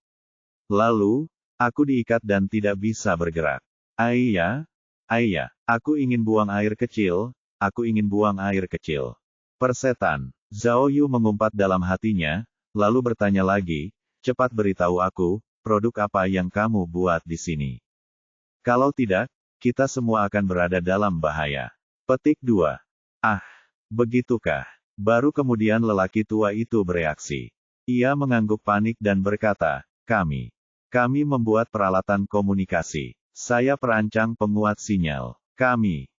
Lalu, aku diikat dan tidak bisa bergerak. Ayah, aku ingin buang air kecil, aku ingin buang air kecil. Persetan, Zhao Yu mengumpat dalam hatinya, lalu bertanya lagi, cepat beritahu aku, produk apa yang kamu buat di sini. Kalau tidak, kita semua akan berada dalam bahaya. Petik 2. Ah, begitukah? Baru kemudian lelaki tua itu bereaksi. Ia mengangguk panik dan berkata, kami membuat peralatan komunikasi. Saya perancang penguat sinyal. Kami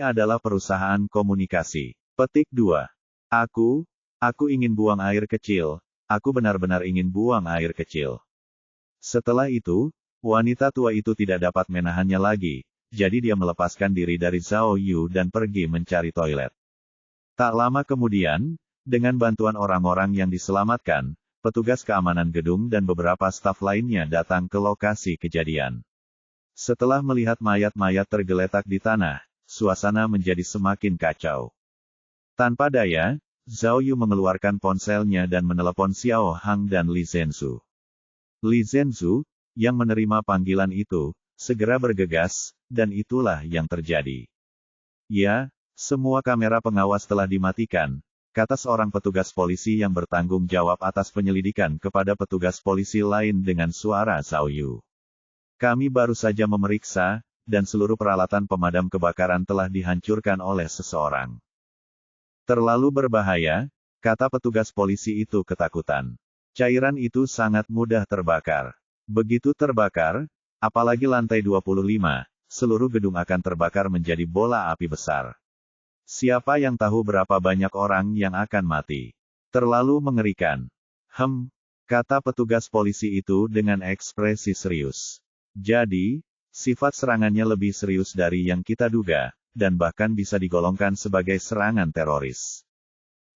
adalah perusahaan komunikasi. Petik 2. Aku ingin buang air kecil. Aku benar-benar ingin buang air kecil. Setelah itu, wanita tua itu tidak dapat menahannya lagi, jadi dia melepaskan diri dari Zhao Yu dan pergi mencari toilet. Tak lama kemudian, dengan bantuan orang-orang yang diselamatkan, petugas keamanan gedung dan beberapa staf lainnya datang ke lokasi kejadian. Setelah melihat mayat-mayat tergeletak di tanah, suasana menjadi semakin kacau. Tanpa daya, Zhao Yu mengeluarkan ponselnya dan menelepon Xiao Hang dan Li Zhenzu. Li Zhenzu, yang menerima panggilan itu, segera bergegas, dan itulah yang terjadi. Ya, semua kamera pengawas telah dimatikan, kata seorang petugas polisi yang bertanggung jawab atas penyelidikan kepada petugas polisi lain dengan suara Zhao Yu. Kami baru saja memeriksa, dan seluruh peralatan pemadam kebakaran telah dihancurkan oleh seseorang. Terlalu berbahaya, kata petugas polisi itu ketakutan. Cairan itu sangat mudah terbakar. Begitu terbakar, apalagi lantai 25, seluruh gedung akan terbakar menjadi bola api besar. Siapa yang tahu berapa banyak orang yang akan mati? Terlalu mengerikan. Kata petugas polisi itu dengan ekspresi serius. Jadi, sifat serangannya lebih serius dari yang kita duga, dan bahkan bisa digolongkan sebagai serangan teroris.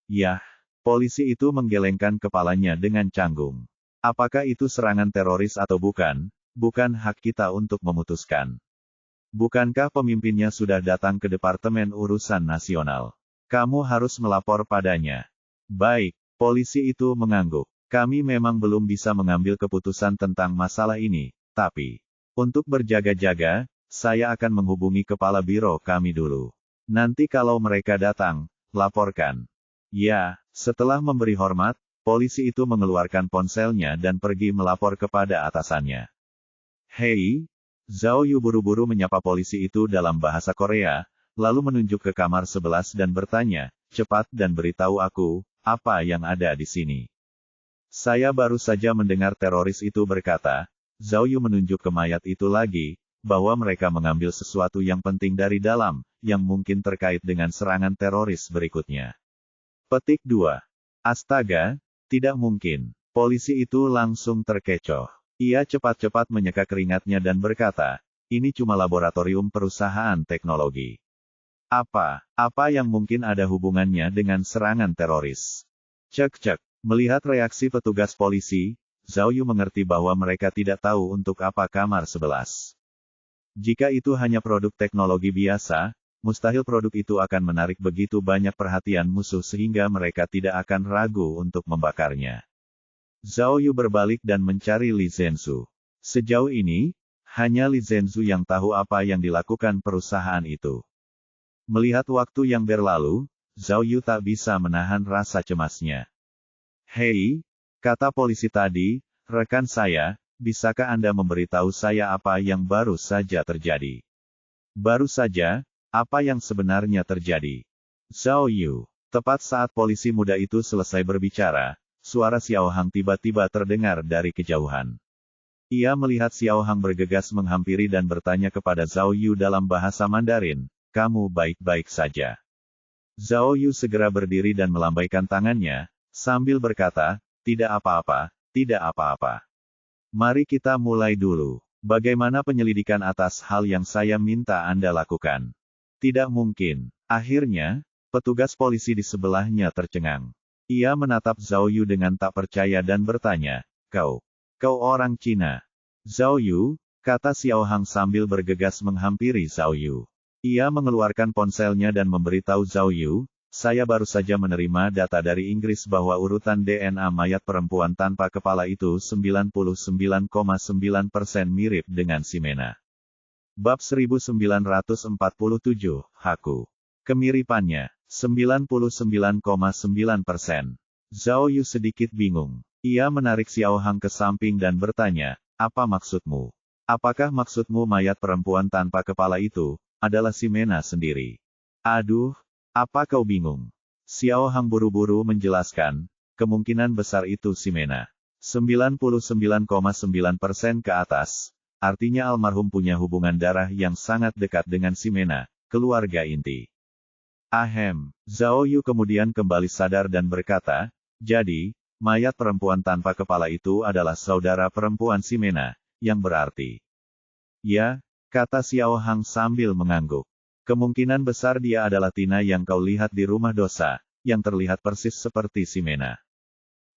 Yah, polisi itu menggelengkan kepalanya dengan canggung. Apakah itu serangan teroris atau bukan, bukan hak kita untuk memutuskan. Bukankah pemimpinnya sudah datang ke Departemen Urusan Nasional? Kamu harus melapor padanya. Baik, polisi itu mengangguk. Kami memang belum bisa mengambil keputusan tentang masalah ini, tapi, untuk berjaga-jaga, saya akan menghubungi kepala biro kami dulu. Nanti kalau mereka datang, laporkan. Ya, setelah memberi hormat, polisi itu mengeluarkan ponselnya dan pergi melapor kepada atasannya. Hei, Zhao Yu buru-buru menyapa polisi itu dalam bahasa Korea, lalu menunjuk ke kamar 11 dan bertanya, cepat dan beritahu aku, apa yang ada di sini. Saya baru saja mendengar teroris itu berkata, Zhao Yu menunjuk ke mayat itu lagi, bahwa mereka mengambil sesuatu yang penting dari dalam, yang mungkin terkait dengan serangan teroris berikutnya. Petik 2. Astaga, tidak mungkin. Polisi itu langsung terkecoh. Ia cepat-cepat menyeka keringatnya dan berkata, ini cuma laboratorium perusahaan teknologi. Apa yang mungkin ada hubungannya dengan serangan teroris? Cek. Melihat reaksi petugas polisi, Zhao Yu mengerti bahwa mereka tidak tahu untuk apa kamar 11. Jika itu hanya produk teknologi biasa, mustahil produk itu akan menarik begitu banyak perhatian musuh sehingga mereka tidak akan ragu untuk membakarnya. Zhao Yu berbalik dan mencari Li Zhenzu. Sejauh ini, hanya Li Zhenzu yang tahu apa yang dilakukan perusahaan itu. Melihat waktu yang berlalu, Zhao Yu tak bisa menahan rasa cemasnya. Hei, kata polisi tadi, rekan saya, bisakah Anda memberitahu saya apa yang baru saja terjadi? Baru saja, apa yang sebenarnya terjadi? Zhao Yu. Tepat saat polisi muda itu selesai berbicara, suara Xiao Hang tiba-tiba terdengar dari kejauhan. Ia melihat Xiao Hang bergegas menghampiri dan bertanya kepada Zhao Yu dalam bahasa Mandarin, kamu baik-baik saja? Zhao Yu segera berdiri dan melambaikan tangannya, sambil berkata, tidak apa-apa, tidak apa-apa. Mari kita mulai dulu. Bagaimana penyelidikan atas hal yang saya minta Anda lakukan? Tidak mungkin. Akhirnya, petugas polisi di sebelahnya tercengang. Ia menatap Zhao Yu dengan tak percaya dan bertanya, kau orang Cina. Zhao Yu, kata Xiao Hang sambil bergegas menghampiri Zhao Yu. Ia mengeluarkan ponselnya dan memberitahu Zhao Yu, saya baru saja menerima data dari Inggris bahwa urutan DNA mayat perempuan tanpa kepala itu 99,9% mirip dengan Ximena. Bab 1947, Haku. Kemiripannya, 99,9%. Zhao Yu sedikit bingung. Ia menarik Xiao Hang ke samping dan bertanya, apa maksudmu? Apakah maksudmu mayat perempuan tanpa kepala itu, adalah Ximena sendiri? Aduh, apa kau bingung? Xiao Hang buru-buru menjelaskan, kemungkinan besar itu Ximena. 99,9% ke atas, artinya almarhum punya hubungan darah yang sangat dekat dengan Ximena, keluarga inti. Zhao Yu kemudian kembali sadar dan berkata, jadi, mayat perempuan tanpa kepala itu adalah saudara perempuan Ximena, yang berarti. Ya, kata Xiao Hang sambil mengangguk. Kemungkinan besar dia adalah Tina yang kau lihat di rumah dosa, yang terlihat persis seperti Ximena.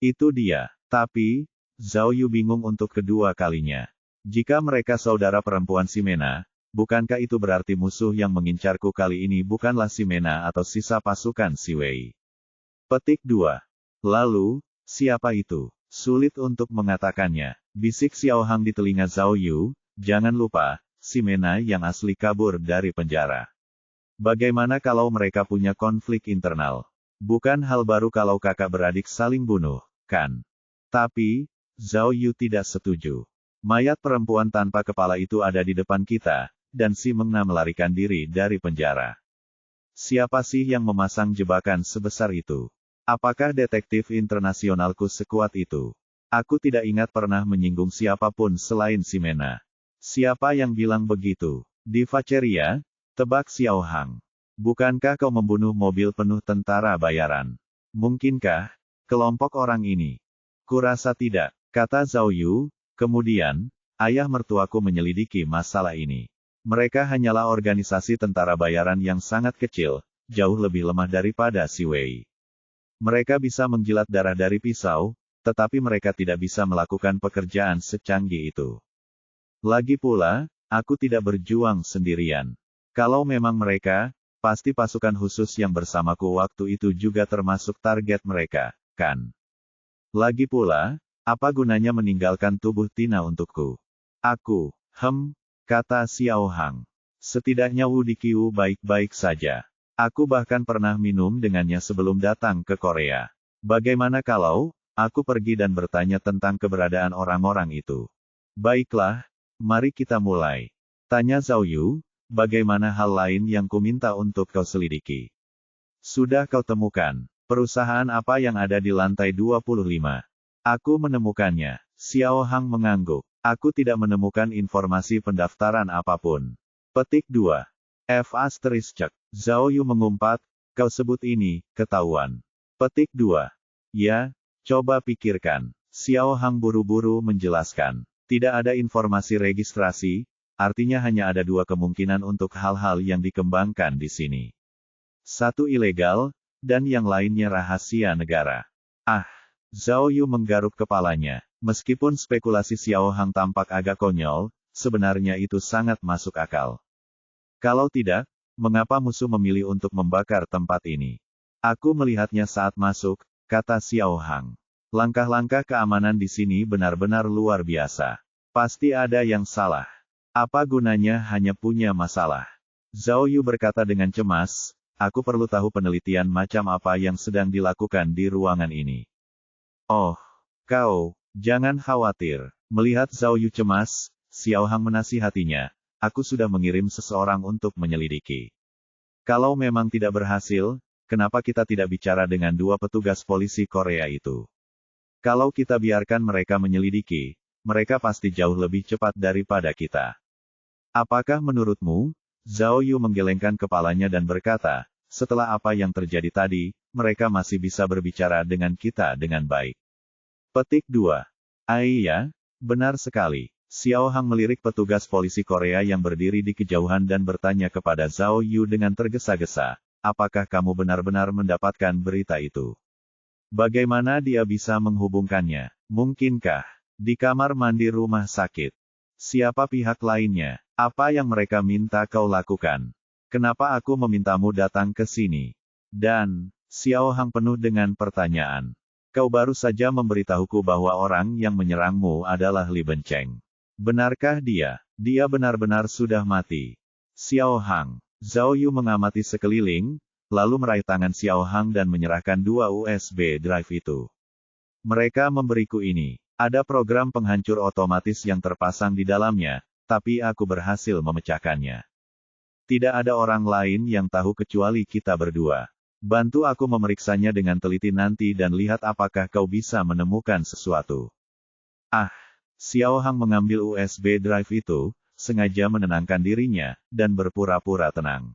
Itu dia. Tapi, Zhao Yu bingung untuk kedua kalinya. Jika mereka saudara perempuan Ximena, bukankah itu berarti musuh yang mengincarku kali ini bukanlah si Mena atau sisa pasukan si Wei? Petik 2. Lalu, siapa itu? Sulit untuk mengatakannya. Bisik Xiao Hang di telinga Zhao Yu, jangan lupa, si Mena yang asli kabur dari penjara. Bagaimana kalau mereka punya konflik internal? Bukan hal baru kalau kakak beradik saling bunuh, kan? Tapi, Zhao Yu tidak setuju. Mayat perempuan tanpa kepala itu ada di depan kita, dan si Mengna melarikan diri dari penjara. Siapa sih yang memasang jebakan sebesar itu? Apakah detektif internasionalku sekuat itu? Aku tidak ingat pernah menyinggung siapapun selain si Mena. Siapa yang bilang begitu? Di Vacheria, tebak Xiao Hang. Bukankah kau membunuh mobil penuh tentara bayaran? Mungkinkah kelompok orang ini? Kurasa tidak, kata Zhao Yu. Kemudian, ayah mertuaku menyelidiki masalah ini. Mereka hanyalah organisasi tentara bayaran yang sangat kecil, jauh lebih lemah daripada si Wei. Mereka bisa menjilat darah dari pisau, tetapi mereka tidak bisa melakukan pekerjaan secanggih itu. Lagi pula, aku tidak berjuang sendirian. Kalau memang mereka, pasti pasukan khusus yang bersamaku waktu itu juga termasuk target mereka, kan? Lagi pula, apa gunanya meninggalkan tubuh Tina untukku? Aku, kata Xiao Hang. Setidaknya Wu Diqiu baik-baik saja. Aku bahkan pernah minum dengannya sebelum datang ke Korea. Bagaimana kalau aku pergi dan bertanya tentang keberadaan orang-orang itu? Baiklah, mari kita mulai. Tanya Zhao Yu, bagaimana hal lain yang kuminta untuk kau selidiki? Sudah kau temukan, perusahaan apa yang ada di lantai 25? Aku menemukannya. Xiao Hang mengangguk. Aku tidak menemukan informasi pendaftaran apapun. Petik 2. F***. Zhao Yu mengumpat, kau sebut ini, ketahuan. Petik 2. Ya, coba pikirkan. Xiao Hang buru-buru menjelaskan. Tidak ada informasi registrasi, artinya hanya ada dua kemungkinan untuk hal-hal yang dikembangkan di sini. Satu ilegal, dan yang lainnya rahasia negara. Zhao Yu menggaruk kepalanya. Meskipun spekulasi Xiao Hang tampak agak konyol, sebenarnya itu sangat masuk akal. Kalau tidak, mengapa musuh memilih untuk membakar tempat ini? Aku melihatnya saat masuk, kata Xiao Hang. Langkah-langkah keamanan di sini benar-benar luar biasa. Pasti ada yang salah. Apa gunanya hanya punya masalah? Zhao Yu berkata dengan cemas, aku perlu tahu penelitian macam apa yang sedang dilakukan di ruangan ini. Oh, kau, jangan khawatir. Melihat Zhao Yu cemas, Xiao Hang menasihatinya, aku sudah mengirim seseorang untuk menyelidiki. Kalau memang tidak berhasil, kenapa kita tidak bicara dengan dua petugas polisi Korea itu? Kalau kita biarkan mereka menyelidiki, mereka pasti jauh lebih cepat daripada kita. Apakah menurutmu? Zhao Yu menggelengkan kepalanya dan berkata, setelah apa yang terjadi tadi, mereka masih bisa berbicara dengan kita dengan baik. Petik 2. Iya, benar sekali. Xiao Hang melirik petugas polisi Korea yang berdiri di kejauhan dan bertanya kepada Zhao Yu dengan tergesa-gesa, apakah kamu benar-benar mendapatkan berita itu? Bagaimana dia bisa menghubungkannya? Mungkinkah di kamar mandi rumah sakit? Siapa pihak lainnya? Apa yang mereka minta kau lakukan? Kenapa aku memintamu datang ke sini? Dan, Xiao Hang penuh dengan pertanyaan. Kau baru saja memberitahuku bahwa orang yang menyerangmu adalah Li Benceng. Benarkah dia? Dia benar-benar sudah mati. Xiao Hang. Zhao Yu mengamati sekeliling, lalu meraih tangan Xiao Hang dan menyerahkan dua USB drive itu. Mereka memberiku ini. Ada program penghancur otomatis yang terpasang di dalamnya, tapi aku berhasil memecahkannya. Tidak ada orang lain yang tahu kecuali kita berdua. Bantu aku memeriksanya dengan teliti nanti dan lihat apakah kau bisa menemukan sesuatu. Xiao Hang mengambil USB drive itu, sengaja menenangkan dirinya, dan berpura-pura tenang.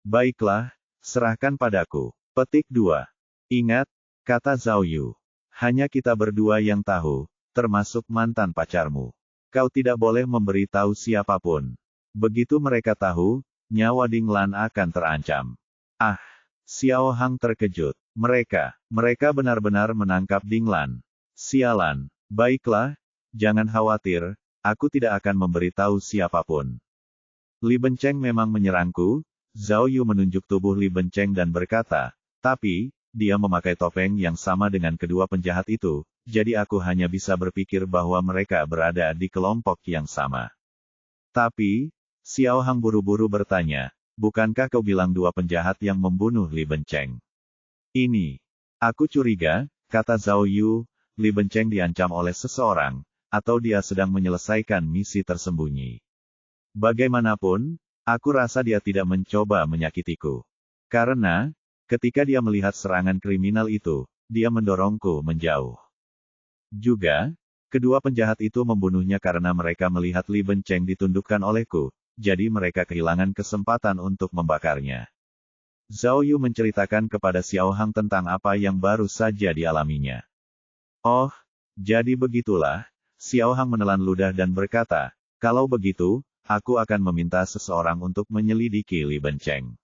Baiklah, serahkan padaku. Petik 2. Ingat, kata Zhao Yu. Hanya kita berdua yang tahu, termasuk mantan pacarmu. Kau tidak boleh memberi tahu siapapun. Begitu mereka tahu, nyawa Ding Lan akan terancam. Xiao Hang terkejut. Mereka benar-benar menangkap Ding Lan. Sialan. Baiklah, jangan khawatir, aku tidak akan memberi tahu siapapun. Li Bencheng memang menyerangku. Zhao Yu menunjuk tubuh Li Bencheng dan berkata, tapi, dia memakai topeng yang sama dengan kedua penjahat itu, jadi aku hanya bisa berpikir bahwa mereka berada di kelompok yang sama. Tapi, Xiao Hang buru-buru bertanya, bukankah kau bilang dua penjahat yang membunuh Li Bencheng? Ini. Aku curiga, kata Zhao Yu, Li Bencheng diancam oleh seseorang, atau dia sedang menyelesaikan misi tersembunyi. Bagaimanapun, aku rasa dia tidak mencoba menyakitiku. Karena, ketika dia melihat serangan kriminal itu, dia mendorongku menjauh. Juga, kedua penjahat itu membunuhnya karena mereka melihat Li Bencheng ditundukkan olehku, jadi mereka kehilangan kesempatan untuk membakarnya. Zhao Yu menceritakan kepada Xiao Hang tentang apa yang baru saja dialaminya. Oh, jadi begitulah, Xiao Hang menelan ludah dan berkata, kalau begitu, aku akan meminta seseorang untuk menyelidiki Li Bencheng.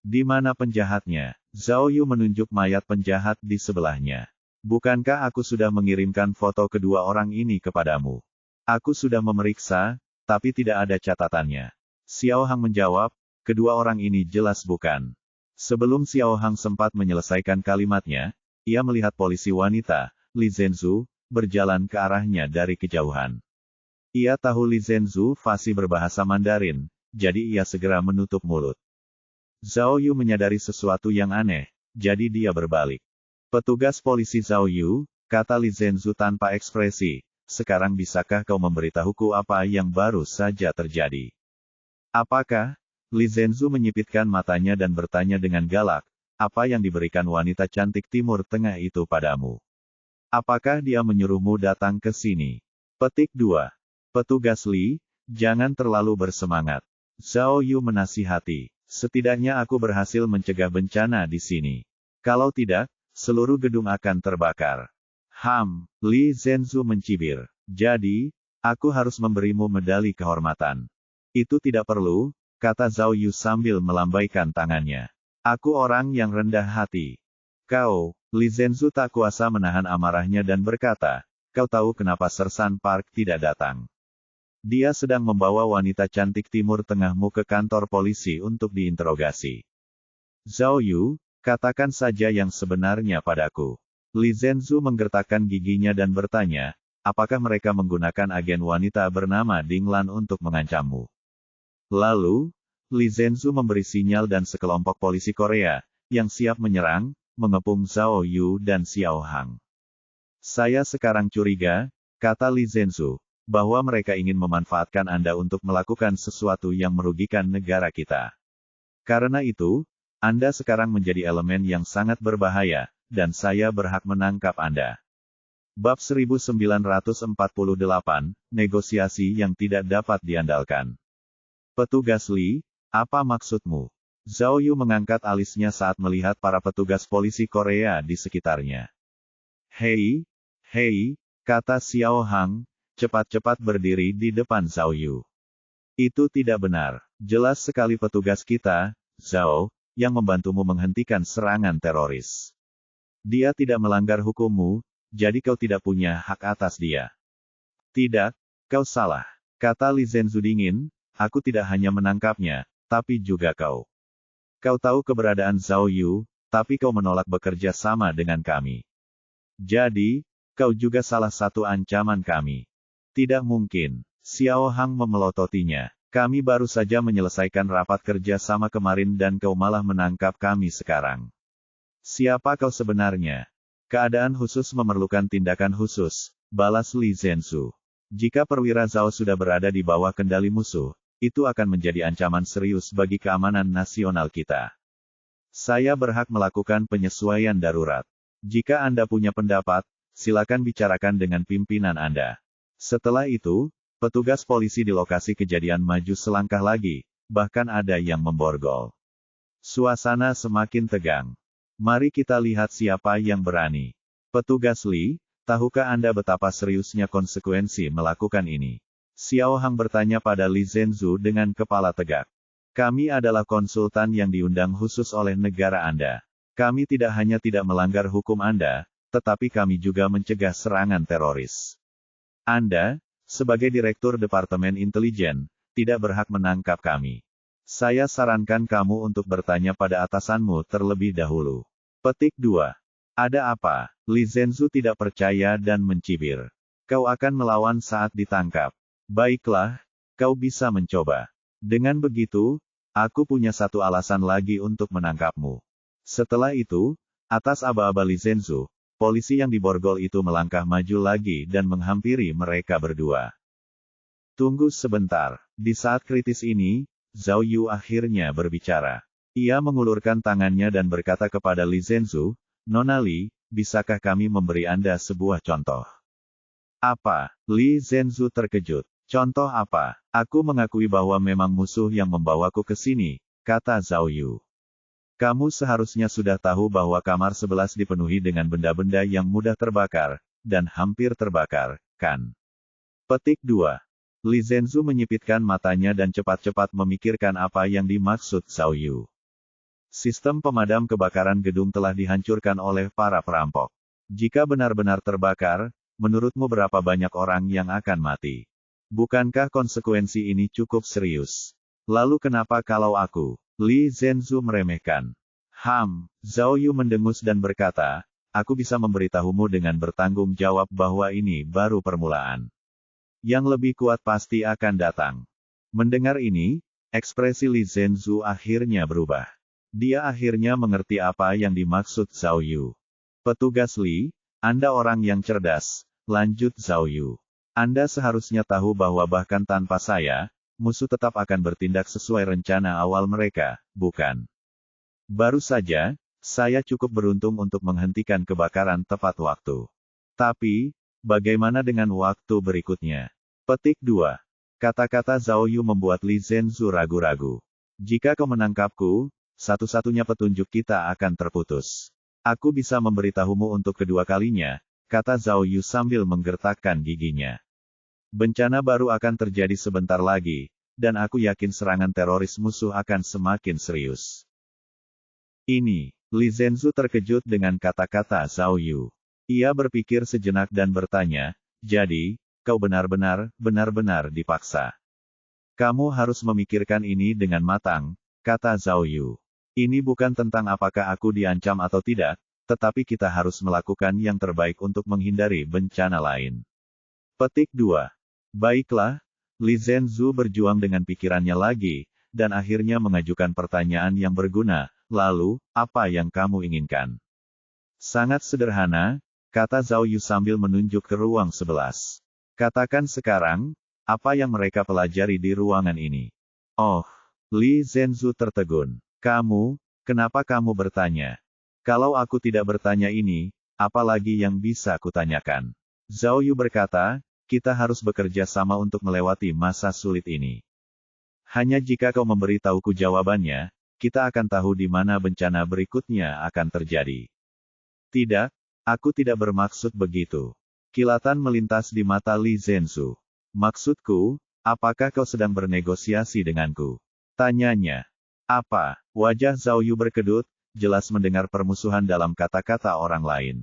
Di mana penjahatnya? Zhao Yu menunjuk mayat penjahat di sebelahnya. Bukankah aku sudah mengirimkan foto kedua orang ini kepadamu? Aku sudah memeriksa, tapi tidak ada catatannya. Xiao Hang menjawab, kedua orang ini jelas bukan. Sebelum Xiao Hang sempat menyelesaikan kalimatnya, ia melihat polisi wanita, Li Zhenzu, berjalan ke arahnya dari kejauhan. Ia tahu Li Zhenzu fasih berbahasa Mandarin, jadi ia segera menutup mulut. Zhao Yu menyadari sesuatu yang aneh, jadi dia berbalik. Petugas polisi Zhao Yu, kata Li Zhenzu tanpa ekspresi, sekarang bisakah kau memberitahuku apa yang baru saja terjadi? Apakah? Li Zhenzu menyipitkan matanya dan bertanya dengan galak, apa yang diberikan wanita cantik Timur Tengah itu padamu? Apakah dia menyuruhmu datang ke sini? Petik 2. Petugas Li, jangan terlalu bersemangat. Zhao Yu menasihati, setidaknya aku berhasil mencegah bencana di sini. Kalau tidak, seluruh gedung akan terbakar. Li Zhenzu mencibir. Jadi, aku harus memberimu medali kehormatan. Itu tidak perlu, kata Zhao Yu sambil melambaikan tangannya. Aku orang yang rendah hati. Kau, Li Zhenzu tak kuasa menahan amarahnya dan berkata, kau tahu kenapa Sersan Park tidak datang? Dia sedang membawa wanita cantik Timur Tengahmu ke kantor polisi untuk diinterogasi. Zhao Yu, katakan saja yang sebenarnya padaku. Li Zhenzu menggertakkan giginya dan bertanya, apakah mereka menggunakan agen wanita bernama Ding Lan untuk mengancammu? Lalu, Li Zhenzu memberi sinyal dan sekelompok polisi Korea, yang siap menyerang, mengepung Zhao Yu dan Xiao Hang. Saya sekarang curiga, kata Li Zhenzu, bahwa mereka ingin memanfaatkan Anda untuk melakukan sesuatu yang merugikan negara kita. Karena itu, Anda sekarang menjadi elemen yang sangat berbahaya, dan saya berhak menangkap Anda. Bab 1948, Negosiasi yang tidak dapat diandalkan. Petugas Li, apa maksudmu? Zhao Yu mengangkat alisnya saat melihat para petugas polisi Korea di sekitarnya. Hei, kata Xiao Hang, cepat-cepat berdiri di depan Zhao Yu. Itu tidak benar. Jelas sekali petugas kita, Zhao, yang membantumu menghentikan serangan teroris. Dia tidak melanggar hukummu, jadi kau tidak punya hak atas dia. Tidak, kau salah. Kata Li Zhenzu dingin, aku tidak hanya menangkapnya, tapi juga kau. Kau tahu keberadaan Zhao Yu, tapi kau menolak bekerja sama dengan kami. Jadi, kau juga salah satu ancaman kami. Tidak mungkin. Xiao Hang memelototinya. Kami baru saja menyelesaikan rapat kerja sama kemarin dan kau malah menangkap kami sekarang. Siapa kau sebenarnya? Keadaan khusus memerlukan tindakan khusus, balas Li Zhenzu. Jika perwira Zhao sudah berada di bawah kendali musuh, itu akan menjadi ancaman serius bagi keamanan nasional kita. Saya berhak melakukan penyesuaian darurat. Jika Anda punya pendapat, silakan bicarakan dengan pimpinan Anda. Setelah itu, petugas polisi di lokasi kejadian maju selangkah lagi, bahkan ada yang memborgol. Suasana semakin tegang. Mari kita lihat siapa yang berani. Petugas Li, tahukah Anda betapa seriusnya konsekuensi melakukan ini? Xiao Hang bertanya pada Li Zhenzu dengan kepala tegak. Kami adalah konsultan yang diundang khusus oleh negara Anda. Kami tidak hanya tidak melanggar hukum Anda, tetapi kami juga mencegah serangan teroris. Anda, sebagai Direktur Departemen Intelijen, tidak berhak menangkap kami. Saya sarankan kamu untuk bertanya pada atasanmu terlebih dahulu. Petik 2. Ada apa? Li Zhenzu tidak percaya dan mencibir. Kau akan melawan saat ditangkap. Baiklah, kau bisa mencoba. Dengan begitu, aku punya satu alasan lagi untuk menangkapmu. Setelah itu, atas aba-aba Li Zhenzu, polisi yang diborgol itu melangkah maju lagi dan menghampiri mereka berdua. Tunggu sebentar. Di saat kritis ini, Zhao Yu akhirnya berbicara. Ia mengulurkan tangannya dan berkata kepada Li Zhenzu, Nona Li, bisakah kami memberi Anda sebuah contoh? Apa? Li Zhenzu terkejut. Contoh apa? Aku mengakui bahwa memang musuh yang membawaku ke sini, kata Zhao Yu. Kamu seharusnya sudah tahu bahwa kamar 11 dipenuhi dengan benda-benda yang mudah terbakar, dan hampir terbakar, kan? Petik 2. Li Zhenzu menyipitkan matanya dan cepat-cepat memikirkan apa yang dimaksud Zhao Yu. Sistem pemadam kebakaran gedung telah dihancurkan oleh para perampok. Jika benar-benar terbakar, menurutmu berapa banyak orang yang akan mati? Bukankah konsekuensi ini cukup serius? Lalu kenapa kalau aku? Li Zhenzu meremehkan. Zhao Yu mendengus dan berkata, aku bisa memberitahumu dengan bertanggung jawab bahwa ini baru permulaan. Yang lebih kuat pasti akan datang. Mendengar ini, ekspresi Li Zhenzu akhirnya berubah. Dia akhirnya mengerti apa yang dimaksud Zhao Yu. Petugas Li, Anda orang yang cerdas, lanjut Zhao Yu. Anda seharusnya tahu bahwa bahkan tanpa saya, musuh tetap akan bertindak sesuai rencana awal mereka, bukan? Baru saja, saya cukup beruntung untuk menghentikan kebakaran tepat waktu. Tapi, bagaimana dengan waktu berikutnya? Petik 2. Kata-kata Zhao Yu membuat Li Zhenzu ragu-ragu. Jika kau menangkapku, satu-satunya petunjuk kita akan terputus. Aku bisa memberitahumu untuk kedua kalinya, kata Zhao Yu sambil menggertakkan giginya. Bencana baru akan terjadi sebentar lagi, dan aku yakin serangan teroris musuh akan semakin serius. Ini, Li Zhenzu terkejut dengan kata-kata Zhao Yu. Ia berpikir sejenak dan bertanya, jadi, kau benar-benar dipaksa. Kamu harus memikirkan ini dengan matang, kata Zhao Yu. Ini bukan tentang apakah aku diancam atau tidak, tetapi kita harus melakukan yang terbaik untuk menghindari bencana lain. Petik 2. Baiklah, Li Zhenzu berjuang dengan pikirannya lagi, dan akhirnya mengajukan pertanyaan yang berguna, lalu, apa yang kamu inginkan? Sangat sederhana, kata Zhao Yu sambil menunjuk ke ruang 11. Katakan sekarang, apa yang mereka pelajari di ruangan ini? Oh, Li Zhenzu tertegun. Kenapa kamu bertanya? Kalau aku tidak bertanya ini, apa lagi yang bisa kutanyakan? Zhao Yu berkata, kita harus bekerja sama untuk melewati masa sulit ini. Hanya jika kau memberitahuku jawabannya, kita akan tahu di mana bencana berikutnya akan terjadi. Tidak, aku tidak bermaksud begitu. Kilatan melintas di mata Li Zhenzu. Maksudku, apakah kau sedang bernegosiasi denganku? Tanyanya. Apa? Wajah Zhao Yu berkedut, jelas mendengar permusuhan dalam kata-kata orang lain.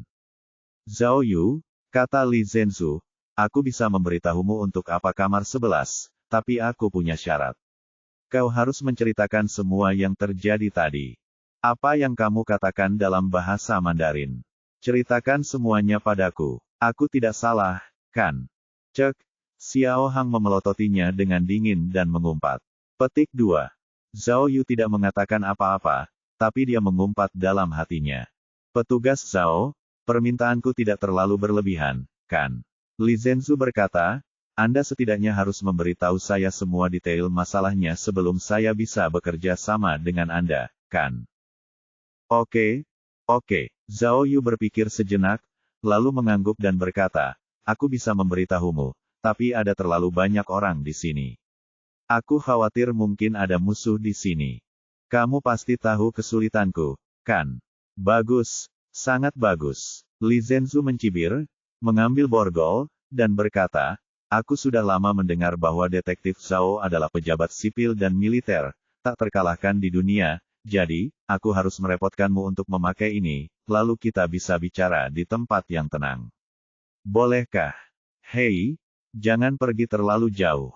Zhao Yu, kata Li Zhenzu, aku bisa memberitahumu untuk apa kamar 11, tapi aku punya syarat. Kau harus menceritakan semua yang terjadi tadi. Apa yang kamu katakan dalam bahasa Mandarin? Ceritakan semuanya padaku. Aku tidak salah, kan? Cek. Xiao Hang memelototinya dengan dingin dan mengumpat. Petik 2. Zhao Yu tidak mengatakan apa-apa, tapi dia mengumpat dalam hatinya. Petugas Zhao, permintaanku tidak terlalu berlebihan, kan? Li Zhenzu berkata, Anda setidaknya harus memberitahu saya semua detail masalahnya sebelum saya bisa bekerja sama dengan Anda, kan? Oke. Zhao Yu berpikir sejenak, lalu mengangguk dan berkata, aku bisa memberitahumu, tapi ada terlalu banyak orang di sini. Aku khawatir mungkin ada musuh di sini. Kamu pasti tahu kesulitanku, kan? Bagus, sangat bagus. Li Zhenzu mencibir, mengambil borgol, dan berkata, aku sudah lama mendengar bahwa detektif Zhao adalah pejabat sipil dan militer, tak terkalahkan di dunia, jadi, aku harus merepotkanmu untuk memakai ini, lalu kita bisa bicara di tempat yang tenang. Bolehkah? Hei, jangan pergi terlalu jauh.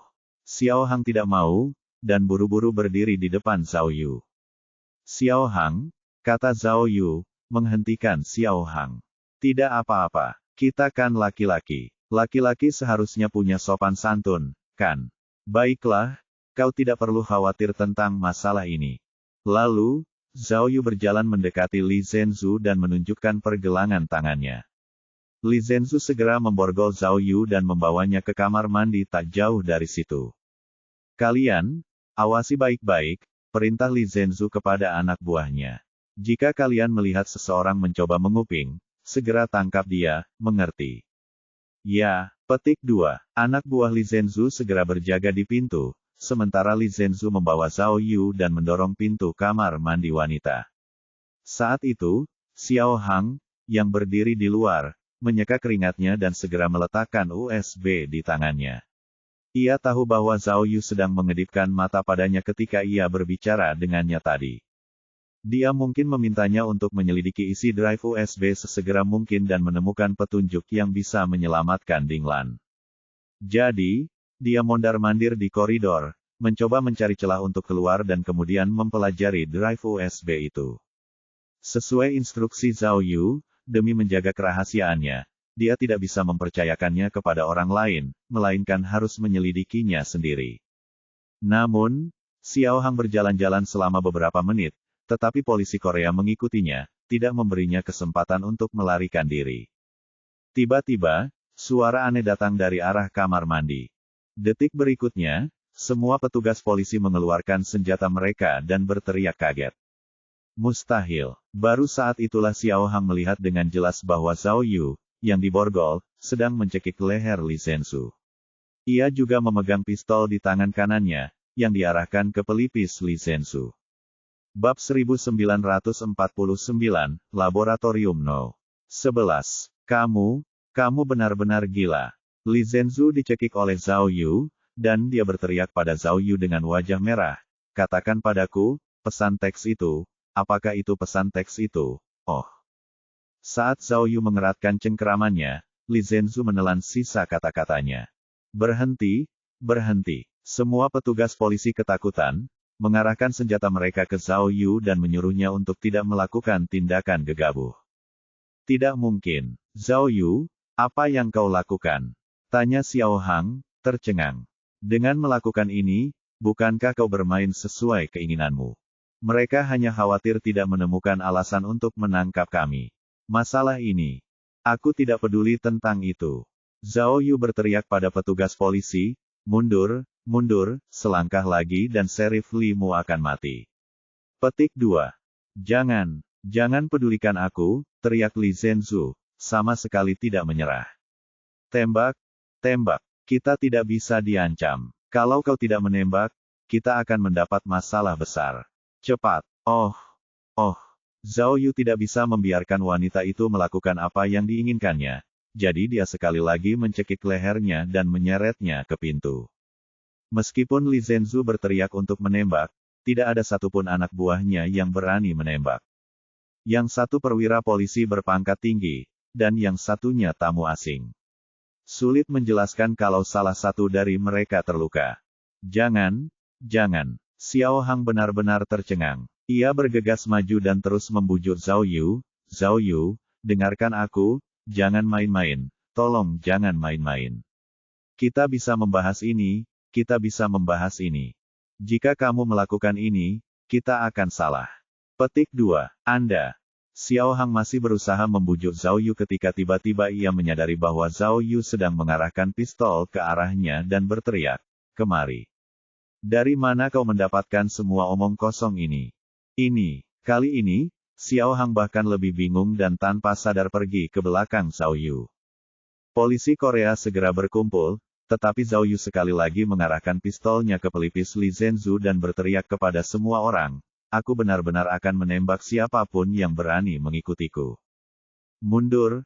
Xiao Hang tidak mau, dan buru-buru berdiri di depan Zhao Yu. Xiao Hang, kata Zhao Yu, menghentikan Xiao Hang. Tidak apa-apa, kita kan laki-laki. Laki-laki seharusnya punya sopan santun, kan? Baiklah, kau tidak perlu khawatir tentang masalah ini. Lalu, Zhao Yu berjalan mendekati Li Zhenzu dan menunjukkan pergelangan tangannya. Li Zhenzu segera memborgol Zhao Yu dan membawanya ke kamar mandi tak jauh dari situ. Kalian, awasi baik-baik, perintah Li Zhenzu kepada anak buahnya. Jika kalian melihat seseorang mencoba menguping, segera tangkap dia, mengerti? Ya, petik 2. Anak buah Li Zhenzu segera berjaga di pintu, sementara Li Zhenzu membawa Zhao Yu dan mendorong pintu kamar mandi wanita. Saat itu, Xiao Hang, yang berdiri di luar, menyeka keringatnya dan segera meletakkan USB di tangannya. Ia tahu bahwa Zhao Yu sedang mengedipkan mata padanya ketika ia berbicara dengannya tadi. Dia mungkin memintanya untuk menyelidiki isi drive USB sesegera mungkin dan menemukan petunjuk yang bisa menyelamatkan Ding Lan. Jadi, dia mondar-mandir di koridor, mencoba mencari celah untuk keluar dan kemudian mempelajari drive USB itu. Sesuai instruksi Zhao Yu, demi menjaga kerahasiaannya, dia tidak bisa mempercayakannya kepada orang lain, melainkan harus menyelidikinya sendiri. Namun, Xiao Hang berjalan-jalan selama beberapa menit, tetapi polisi Korea mengikutinya, tidak memberinya kesempatan untuk melarikan diri. Tiba-tiba, suara aneh datang dari arah kamar mandi. Detik berikutnya, semua petugas polisi mengeluarkan senjata mereka dan berteriak kaget. Mustahil. Baru saat itulah Xiao Hang melihat dengan jelas bahwa Zhao Yu, yang diborgol, sedang mencekik leher Li Zhenzu. Ia juga memegang pistol di tangan kanannya, yang diarahkan ke pelipis Li Zhenzu. Bab 1949, Laboratorium No. 11. Kamu benar-benar gila. Li Zhenzu dicekik oleh Zhao Yu, dan dia berteriak pada Zhao Yu dengan wajah merah. Katakan padaku, pesan teks itu, apakah itu pesan teks itu? Oh. Saat Zhao Yu mengeratkan cengkeramannya, Li Zhenzu menelan sisa kata-katanya. Berhenti, berhenti. Semua petugas polisi ketakutan, mengarahkan senjata mereka ke Zhao Yu dan menyuruhnya untuk tidak melakukan tindakan gegabah. Tidak mungkin. Zhao Yu, apa yang kau lakukan? Tanya Xiao Hang, tercengang. Dengan melakukan ini, bukankah kau bermain sesuai keinginanmu? Mereka hanya khawatir tidak menemukan alasan untuk menangkap kami. Masalah ini. Aku tidak peduli tentang itu. Zhao Yu berteriak pada petugas polisi, mundur, mundur, selangkah lagi dan Sheriff Li-mu akan mati. Petik 2. Jangan pedulikan aku, teriak Li Zhenzu, sama sekali tidak menyerah. Tembak, kita tidak bisa diancam. Kalau kau tidak menembak, kita akan mendapat masalah besar. Cepat, oh. Zhao Yu tidak bisa membiarkan wanita itu melakukan apa yang diinginkannya, jadi dia sekali lagi mencekik lehernya dan menyeretnya ke pintu. Meskipun Li Zhenzu berteriak untuk menembak, tidak ada satupun anak buahnya yang berani menembak. Yang satu perwira polisi berpangkat tinggi, dan yang satunya tamu asing. Sulit menjelaskan kalau salah satu dari mereka terluka. Jangan. Xiao Hang benar-benar tercengang. Ia bergegas maju dan terus membujuk Zhao Yu. Zhao Yu, dengarkan aku, jangan main-main, tolong jangan main-main. Kita bisa membahas ini. Jika kamu melakukan ini, kita akan salah. Petik 2. Anda. Xiao Hang masih berusaha membujuk Zhao Yu ketika tiba-tiba ia menyadari bahwa Zhao Yu sedang mengarahkan pistol ke arahnya dan berteriak, kemari. Dari mana kau mendapatkan semua omong kosong ini? Kali ini, Xiao Hang bahkan lebih bingung dan tanpa sadar pergi ke belakang Zhao Yu. Polisi Korea segera berkumpul, tetapi Zhao Yu sekali lagi mengarahkan pistolnya ke pelipis Li Zhenzu dan berteriak kepada semua orang, aku benar-benar akan menembak siapapun yang berani mengikutiku. Mundur.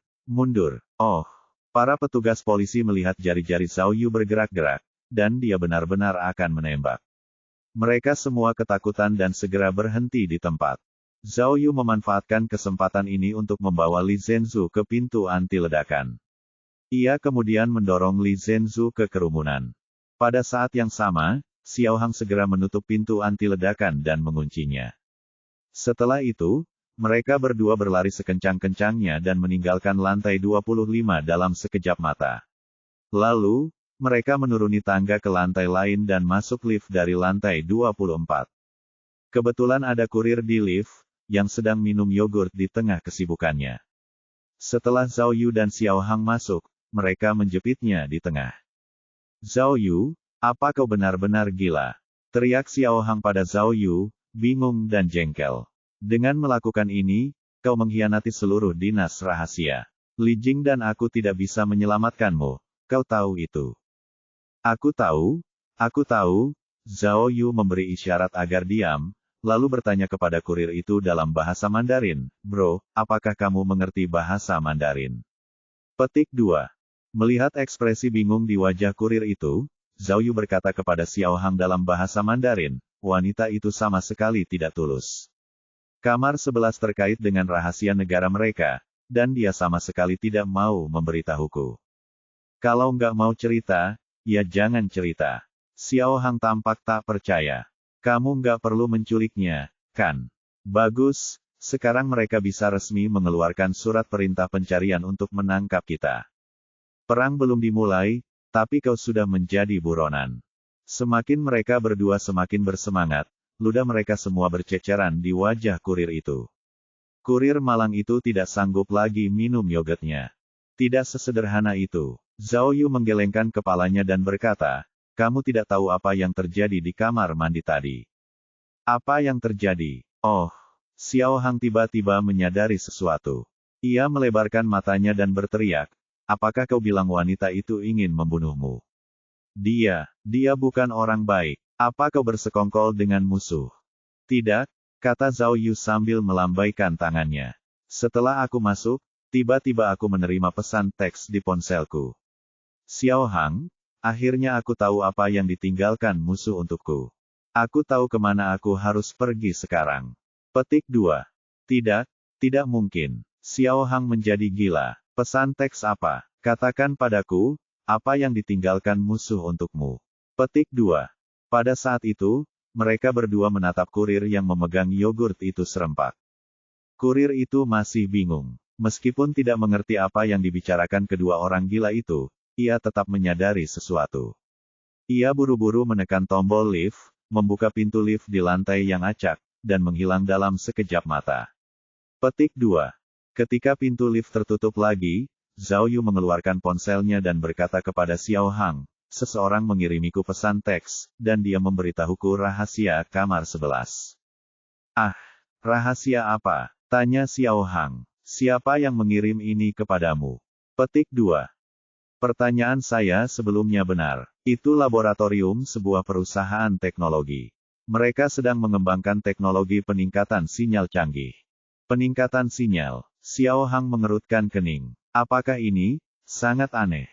Oh. Para petugas polisi melihat jari-jari Zhao Yu bergerak-gerak, dan dia benar-benar akan menembak. Mereka semua ketakutan dan segera berhenti di tempat. Zhao Yu memanfaatkan kesempatan ini untuk membawa Li Zhenzu ke pintu anti-ledakan. Ia kemudian mendorong Li Zhenzu ke kerumunan. Pada saat yang sama, Xiao Hang segera menutup pintu anti ledakan dan menguncinya. Setelah itu, mereka berdua berlari sekencang-kencangnya dan meninggalkan lantai 25 dalam sekejap mata. Lalu, mereka menuruni tangga ke lantai lain dan masuk lift dari lantai 24. Kebetulan ada kurir di lift, yang sedang minum yogurt di tengah kesibukannya. Setelah Zhao Yu dan Xiao Hang masuk, mereka menjepitnya di tengah. "Zhao Yu, apa kau benar-benar gila?" teriak Xiao Hang pada Zhao Yu, bingung dan jengkel. "Dengan melakukan ini, kau mengkhianati seluruh dinas rahasia. Li Jing dan aku tidak bisa menyelamatkanmu, kau tahu itu." Aku tahu, Zhao Yu memberi isyarat agar diam, lalu bertanya kepada kurir itu dalam bahasa Mandarin, "Bro, apakah kamu mengerti bahasa Mandarin?" Petik 2. Melihat ekspresi bingung di wajah kurir itu, Zhao Yu berkata kepada Xiao Hang dalam bahasa Mandarin, "Wanita itu sama sekali tidak tulus. Kamar 11 terkait dengan rahasia negara mereka, dan dia sama sekali tidak mau memberitahuku. Kalau nggak mau cerita, ya jangan cerita." Xiao Hang tampak tak percaya. "Kamu nggak perlu menculiknya, kan? Bagus, sekarang mereka bisa resmi mengeluarkan surat perintah pencarian untuk menangkap kita. Perang belum dimulai, tapi kau sudah menjadi buronan." Semakin mereka berdua semakin bersemangat, ludah mereka semua berceceran di wajah kurir itu. Kurir malang itu tidak sanggup lagi minum yogurtnya. "Tidak sesederhana itu." Zhao Yu menggelengkan kepalanya dan berkata, "Kamu tidak tahu apa yang terjadi di kamar mandi tadi." "Apa yang terjadi?" "Oh." Xiao Hang tiba-tiba menyadari sesuatu. Ia melebarkan matanya dan berteriak, "Apakah kau bilang wanita itu ingin membunuhmu? Dia bukan orang baik. Apa kau bersekongkol dengan musuh?" "Tidak," kata Zhao Yu sambil melambaikan tangannya. "Setelah aku masuk, tiba-tiba aku menerima pesan teks di ponselku. Xiao Hang, akhirnya aku tahu apa yang ditinggalkan musuh untukku. Aku tahu kemana aku harus pergi sekarang." Petik 2. Tidak mungkin. Xiao Hang menjadi gila. "Pesan teks apa? Katakan padaku, apa yang ditinggalkan musuh untukmu?" Petik 2. Pada saat itu, mereka berdua menatap kurir yang memegang yogurt itu serempak. Kurir itu masih bingung. Meskipun tidak mengerti apa yang dibicarakan kedua orang gila itu, ia tetap menyadari sesuatu. Ia buru-buru menekan tombol lift, membuka pintu lift di lantai yang acak, dan menghilang dalam sekejap mata. Petik 2. Ketika pintu lift tertutup lagi, Zhao Yu mengeluarkan ponselnya dan berkata kepada Xiao Hang, "Seseorang mengirimiku pesan teks, dan dia memberitahuku rahasia kamar 11. "Ah, rahasia apa?" tanya Xiao Hang. "Siapa yang mengirim ini kepadamu?" Petik 2. Pertanyaan saya sebelumnya benar. Itu laboratorium sebuah perusahaan teknologi. Mereka sedang mengembangkan teknologi peningkatan sinyal canggih. Peningkatan sinyal. Xiao Hang mengerutkan kening. Apakah ini? Sangat aneh.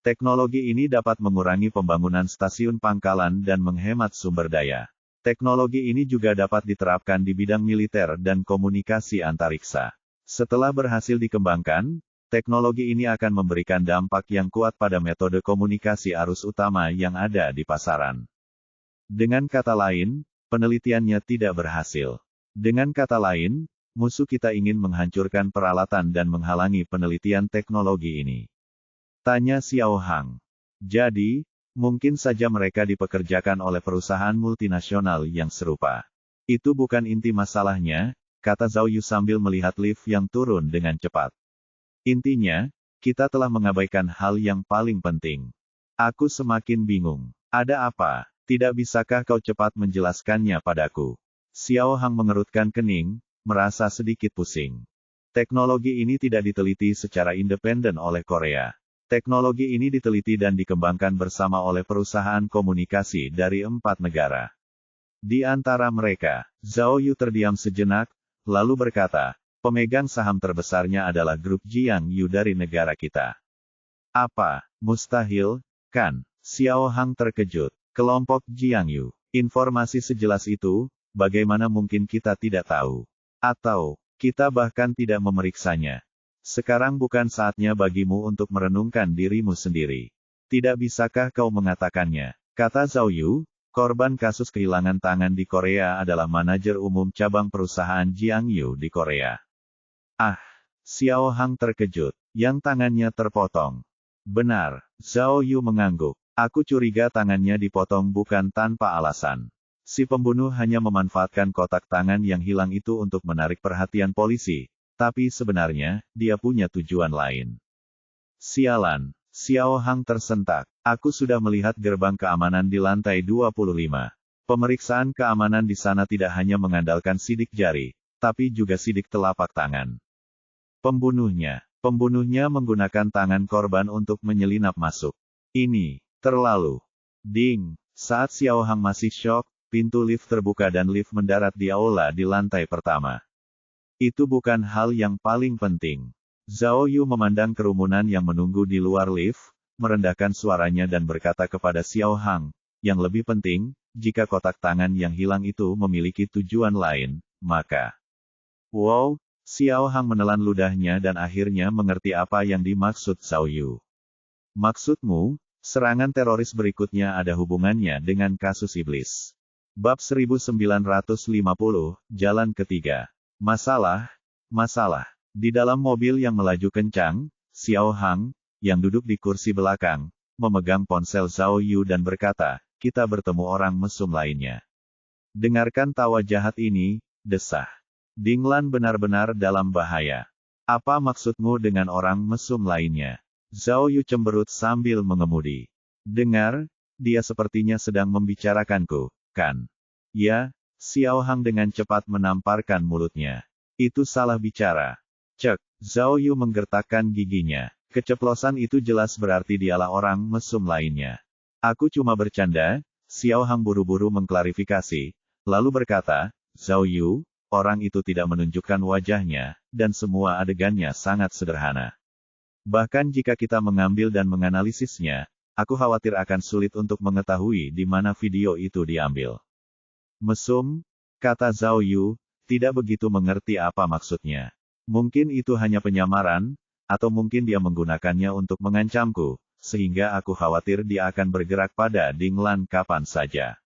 Teknologi ini dapat mengurangi pembangunan stasiun pangkalan dan menghemat sumber daya. Teknologi ini juga dapat diterapkan di bidang militer dan komunikasi antariksa. Setelah berhasil dikembangkan, teknologi ini akan memberikan dampak yang kuat pada metode komunikasi arus utama yang ada di pasaran. Dengan kata lain, penelitiannya tidak berhasil. Dengan kata lain, musuh kita ingin menghancurkan peralatan dan menghalangi penelitian teknologi ini. Tanya Xiao Hang. Jadi, mungkin saja mereka dipekerjakan oleh perusahaan multinasional yang serupa. Itu bukan inti masalahnya, kata Zhao Yu sambil melihat lift yang turun dengan cepat. Intinya, kita telah mengabaikan hal yang paling penting. Aku semakin bingung. Ada apa? Tidak bisakah kau cepat menjelaskannya padaku? Xiao Hang mengerutkan kening, merasa sedikit pusing. Teknologi ini tidak diteliti secara independen oleh Korea. Teknologi ini diteliti dan dikembangkan bersama oleh perusahaan komunikasi dari 4 negara. Di antara mereka, Zhao Yu terdiam sejenak, lalu berkata, pemegang saham terbesarnya adalah grup Jiang Yu dari negara kita. Apa? Mustahil, kan? Xiao Hang terkejut. Kelompok Jiang Yu. Informasi sejelas itu, bagaimana mungkin kita tidak tahu? Atau, kita bahkan tidak memeriksanya. Sekarang bukan saatnya bagimu untuk merenungkan dirimu sendiri. Tidak bisakah kau mengatakannya? Kata Zhao Yu, korban kasus kehilangan tangan di Korea adalah manajer umum cabang perusahaan Jiangyu di Korea. Ah, Xiao Hang terkejut, yang tangannya terpotong. Benar, Zhao Yu mengangguk. Aku curiga tangannya dipotong bukan tanpa alasan. Si pembunuh hanya memanfaatkan kotak tangan yang hilang itu untuk menarik perhatian polisi, tapi sebenarnya, dia punya tujuan lain. Sialan, Xiao Hang tersentak. Aku sudah melihat gerbang keamanan di lantai 25. Pemeriksaan keamanan di sana tidak hanya mengandalkan sidik jari, tapi juga sidik telapak tangan. Pembunuhnya menggunakan tangan korban untuk menyelinap masuk. Ini terlalu. Ding, saat Xiao Hang masih syok, pintu lift terbuka dan lift mendarat di aula di lantai pertama. Itu bukan hal yang paling penting. Zhao Yu memandang kerumunan yang menunggu di luar lift, merendahkan suaranya dan berkata kepada Xiao Hang, yang lebih penting, jika kotak tangan yang hilang itu memiliki tujuan lain, maka... Wow, Xiao Hang menelan ludahnya dan akhirnya mengerti apa yang dimaksud Zhao Yu. Maksudmu, serangan teroris berikutnya ada hubungannya dengan kasus iblis. Bab 1950, Jalan Ketiga. Masalah. Di dalam mobil yang melaju kencang, Xiao Hang, yang duduk di kursi belakang, memegang ponsel Zhao Yu dan berkata, kita bertemu orang mesum lainnya. Dengarkan tawa jahat ini, desah. Ding Lan benar-benar dalam bahaya. Apa maksudmu dengan orang mesum lainnya? Zhao Yu cemberut sambil mengemudi. Dengar, dia sepertinya sedang membicarakanku, kan? Ya, Xiao Hang dengan cepat menamparkan mulutnya. Itu salah bicara. Cek, Zhao Yu menggertakkan giginya. Keceplosan itu jelas berarti dialah orang mesum lainnya. Aku cuma bercanda, Xiao Hang buru-buru mengklarifikasi, lalu berkata, Zhao Yu, orang itu tidak menunjukkan wajahnya, dan semua adegannya sangat sederhana. Bahkan jika kita mengambil dan menganalisisnya, aku khawatir akan sulit untuk mengetahui di mana video itu diambil. Mesum, kata Zhao Yu, tidak begitu mengerti apa maksudnya. Mungkin itu hanya penyamaran, atau mungkin dia menggunakannya untuk mengancamku, sehingga aku khawatir dia akan bergerak pada Ding Lan kapan saja.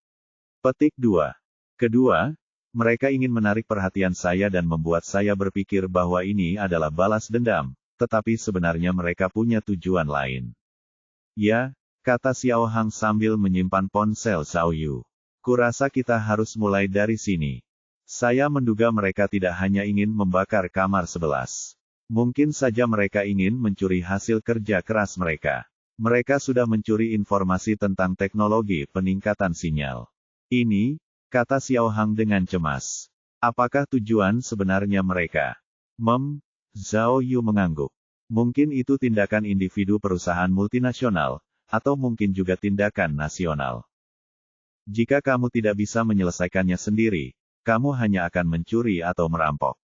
Petik 2. Kedua, mereka ingin menarik perhatian saya dan membuat saya berpikir bahwa ini adalah balas dendam, tetapi sebenarnya mereka punya tujuan lain. Ya, kata Xiao Hang sambil menyimpan ponsel Zhao Yu. Kurasa kita harus mulai dari sini. Saya menduga mereka tidak hanya ingin membakar kamar 11. Mungkin saja mereka ingin mencuri hasil kerja keras mereka. Mereka sudah mencuri informasi tentang teknologi peningkatan sinyal. Ini, kata Xiao Hang dengan cemas. Apakah tujuan sebenarnya mereka? Zhao Yu mengangguk. Mungkin itu tindakan individu perusahaan multinasional, atau mungkin juga tindakan nasional. Jika kamu tidak bisa menyelesaikannya sendiri, kamu hanya akan mencuri atau merampok.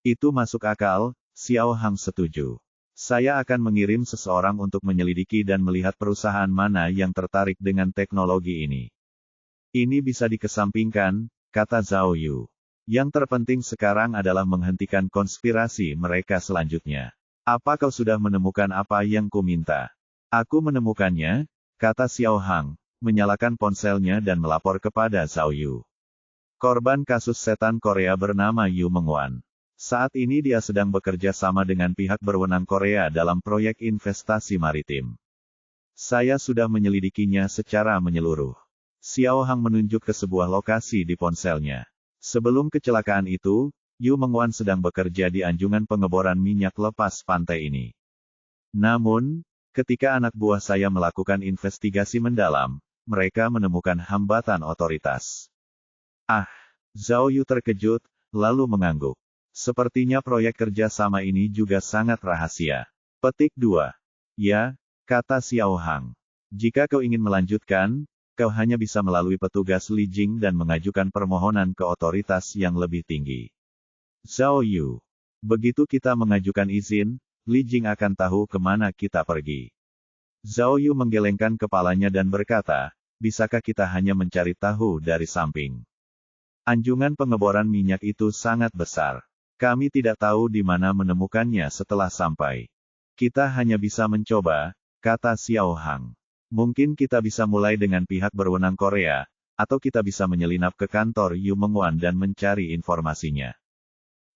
Itu masuk akal, Xiao Hang setuju. Saya akan mengirim seseorang untuk menyelidiki dan melihat perusahaan mana yang tertarik dengan teknologi ini. Ini bisa dikesampingkan, kata Zhao Yu. Yang terpenting sekarang adalah menghentikan konspirasi mereka selanjutnya. Apa kau sudah menemukan apa yang kuminta? Aku menemukannya, kata Xiao Hang, menyalakan ponselnya dan melapor kepada Zhao Yu. Korban kasus setan Korea bernama Yu Mengwan. Saat ini dia sedang bekerja sama dengan pihak berwenang Korea dalam proyek investasi maritim. Saya sudah menyelidikinya secara menyeluruh. Xiao Hang menunjuk ke sebuah lokasi di ponselnya. Sebelum kecelakaan itu, Yu Mengwan sedang bekerja di anjungan pengeboran minyak lepas pantai ini. Namun, ketika anak buah saya melakukan investigasi mendalam, mereka menemukan hambatan otoritas. Zhao Yu terkejut, lalu mengangguk. Sepertinya proyek kerja sama ini juga sangat rahasia. Petik 2. Ya, kata Xiao Hang. Jika kau ingin melanjutkan, kau hanya bisa melalui petugas Li Jing dan mengajukan permohonan ke otoritas yang lebih tinggi. Zhao Yu. Begitu kita mengajukan izin, Li Jing akan tahu kemana kita pergi. Zhao Yu menggelengkan kepalanya dan berkata, bisakah kita hanya mencari tahu dari samping? Anjungan pengeboran minyak itu sangat besar. Kami tidak tahu di mana menemukannya setelah sampai. Kita hanya bisa mencoba, kata Xiao Hang. Mungkin kita bisa mulai dengan pihak berwenang Korea, atau kita bisa menyelinap ke kantor Yu Mengwan dan mencari informasinya.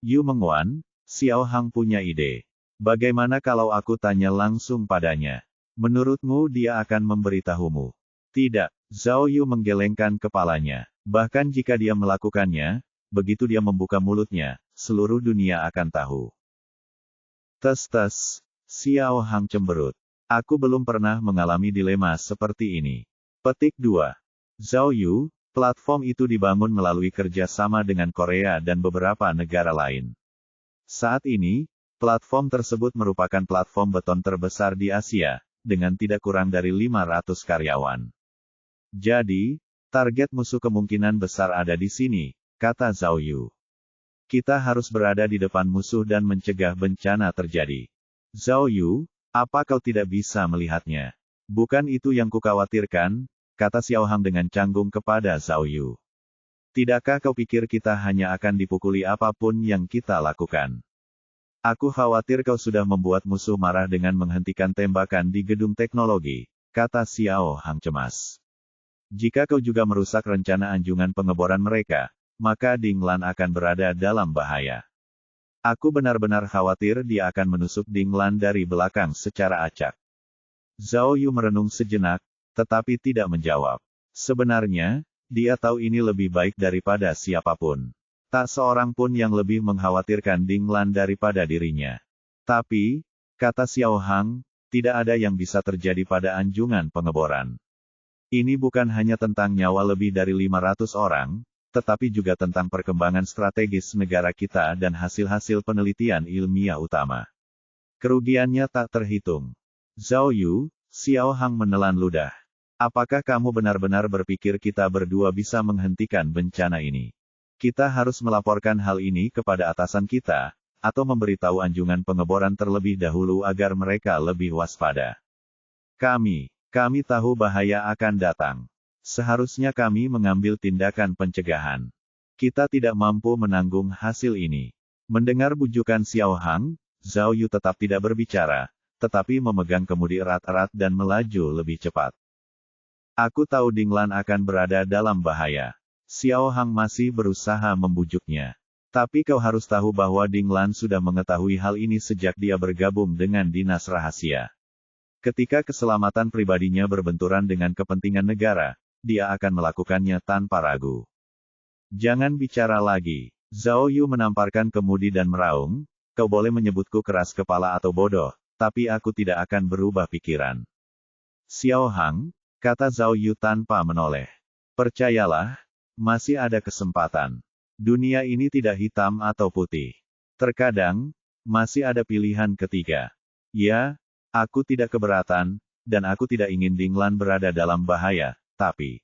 Yu Mengwan, Xiao Hang punya ide. Bagaimana kalau aku tanya langsung padanya? Menurutmu dia akan memberitahumu? Tidak, Zhao Yu menggelengkan kepalanya. Bahkan jika dia melakukannya, begitu dia membuka mulutnya, seluruh dunia akan tahu. Tes-tes, Xiao Hang cemberut. Aku belum pernah mengalami dilema seperti ini. Petik 2. Zhao Yu, platform itu dibangun melalui kerjasama dengan Korea dan beberapa negara lain. Saat ini, platform tersebut merupakan platform beton terbesar di Asia, dengan tidak kurang dari 500 karyawan. Jadi, target musuh kemungkinan besar ada di sini, kata Zhao Yu. Kita harus berada di depan musuh dan mencegah bencana terjadi. Zhao Yu, apa kau tidak bisa melihatnya? Bukan itu yang kukhawatirkan, kata Xiao Hang dengan canggung kepada Zhao Yu. Tidakkah kau pikir kita hanya akan dipukuli apapun yang kita lakukan? Aku khawatir kau sudah membuat musuh marah dengan menghentikan tembakan di gedung teknologi, kata Xiao Hang cemas. Jika kau juga merusak rencana anjungan pengeboran mereka, maka Ding Lan akan berada dalam bahaya. Aku benar-benar khawatir dia akan menusuk Ding Lan dari belakang secara acak. Zhao Yu merenung sejenak, tetapi tidak menjawab. Sebenarnya, dia tahu ini lebih baik daripada siapapun. Tak seorang pun yang lebih mengkhawatirkan Ding Lan daripada dirinya. Tapi, kata Xiao Hang, tidak ada yang bisa terjadi pada anjungan pengeboran. Ini bukan hanya tentang nyawa lebih dari 500 orang, tetapi juga tentang perkembangan strategis negara kita dan hasil-hasil penelitian ilmiah utama. Kerugiannya tak terhitung. Zhao Yu, Xiao Hang menelan ludah. Apakah kamu benar-benar berpikir kita berdua bisa menghentikan bencana ini? Kita harus melaporkan hal ini kepada atasan kita, atau memberitahu anjungan pengeboran terlebih dahulu agar mereka lebih waspada. Kami tahu bahaya akan datang. Seharusnya kami mengambil tindakan pencegahan. Kita tidak mampu menanggung hasil ini. Mendengar bujukan Xiao Hang, Zhao Yu tetap tidak berbicara, tetapi memegang kemudi erat-erat dan melaju lebih cepat. Aku tahu Ding Lan akan berada dalam bahaya. Xiao Hang masih berusaha membujuknya. Tapi kau harus tahu bahwa Ding Lan sudah mengetahui hal ini sejak dia bergabung dengan dinas rahasia. Ketika keselamatan pribadinya berbenturan dengan kepentingan negara, dia akan melakukannya tanpa ragu. Jangan bicara lagi. Zhao Yu menamparkan kemudi dan meraung, kau boleh menyebutku keras kepala atau bodoh, tapi aku tidak akan berubah pikiran. Xiao Hang, kata Zhao Yu tanpa menoleh. Percayalah, masih ada kesempatan. Dunia ini tidak hitam atau putih. Terkadang, masih ada pilihan ketiga. Ya, aku tidak keberatan, dan aku tidak ingin Ding Lan berada dalam bahaya. Tapi,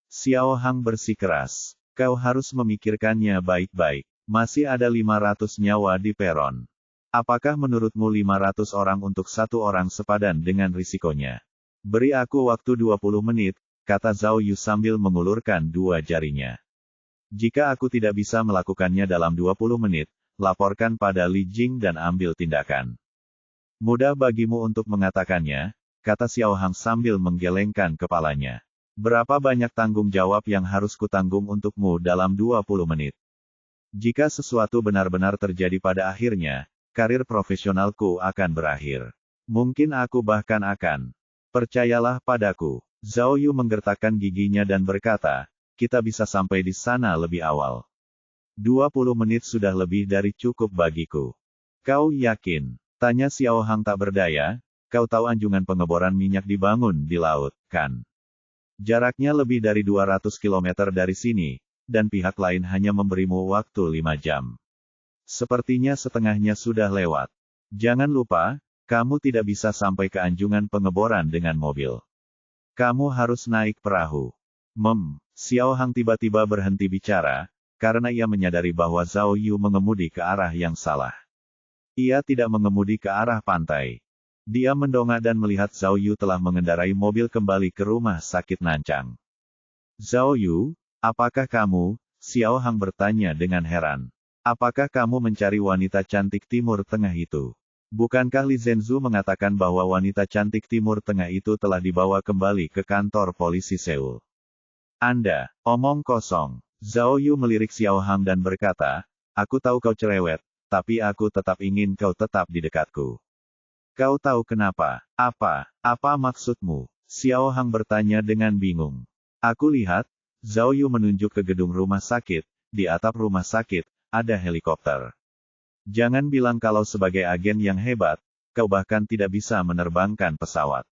Xiao Hang bersikeras, kau harus memikirkannya baik-baik. Masih ada 500 nyawa di peron. Apakah menurutmu 500 orang untuk satu orang sepadan dengan risikonya? Beri aku waktu 20 menit, kata Zhao Yu sambil mengulurkan dua jarinya. Jika aku tidak bisa melakukannya dalam 20 menit, laporkan pada Li Jing dan ambil tindakan. Mudah bagimu untuk mengatakannya, kata Xiao Hang sambil menggelengkan kepalanya. Berapa banyak tanggung jawab yang harus kutanggung untukmu dalam 20 menit? Jika sesuatu benar-benar terjadi pada akhirnya, karir profesionalku akan berakhir. Mungkin aku bahkan akan. Percayalah padaku. Zhao Yu menggertakkan giginya dan berkata, kita bisa sampai di sana lebih awal. 20 menit sudah lebih dari cukup bagiku. Kau yakin? Tanya Xiao Hang tak berdaya, kau tahu anjungan pengeboran minyak dibangun di laut, kan? Jaraknya lebih dari 200 km dari sini, dan pihak lain hanya memberimu waktu 5 jam. Sepertinya setengahnya sudah lewat. Jangan lupa, kamu tidak bisa sampai ke anjungan pengeboran dengan mobil. Kamu harus naik perahu. Xiao Hang tiba-tiba berhenti bicara, karena ia menyadari bahwa Zhao Yu mengemudi ke arah yang salah. Ia tidak mengemudi ke arah pantai. Dia mendongak dan melihat Zhao Yu telah mengendarai mobil kembali ke rumah sakit Nancang. Zhao Yu, apakah kamu? Xiao Hang bertanya dengan heran. Apakah kamu mencari wanita cantik Timur Tengah itu? Bukankah Li Zhenzu mengatakan bahwa wanita cantik Timur Tengah itu telah dibawa kembali ke kantor polisi Seoul? Anda, omong kosong. Zhao Yu melirik Xiao Hang dan berkata, aku tahu kau cerewet, tapi aku tetap ingin kau tetap di dekatku. Kau tahu kenapa? Apa maksudmu? Xiao Hang bertanya dengan bingung. Aku lihat, Zhao Yu menunjuk ke gedung rumah sakit, di atap rumah sakit, ada helikopter. Jangan bilang kalau sebagai agen yang hebat, kau bahkan tidak bisa menerbangkan pesawat.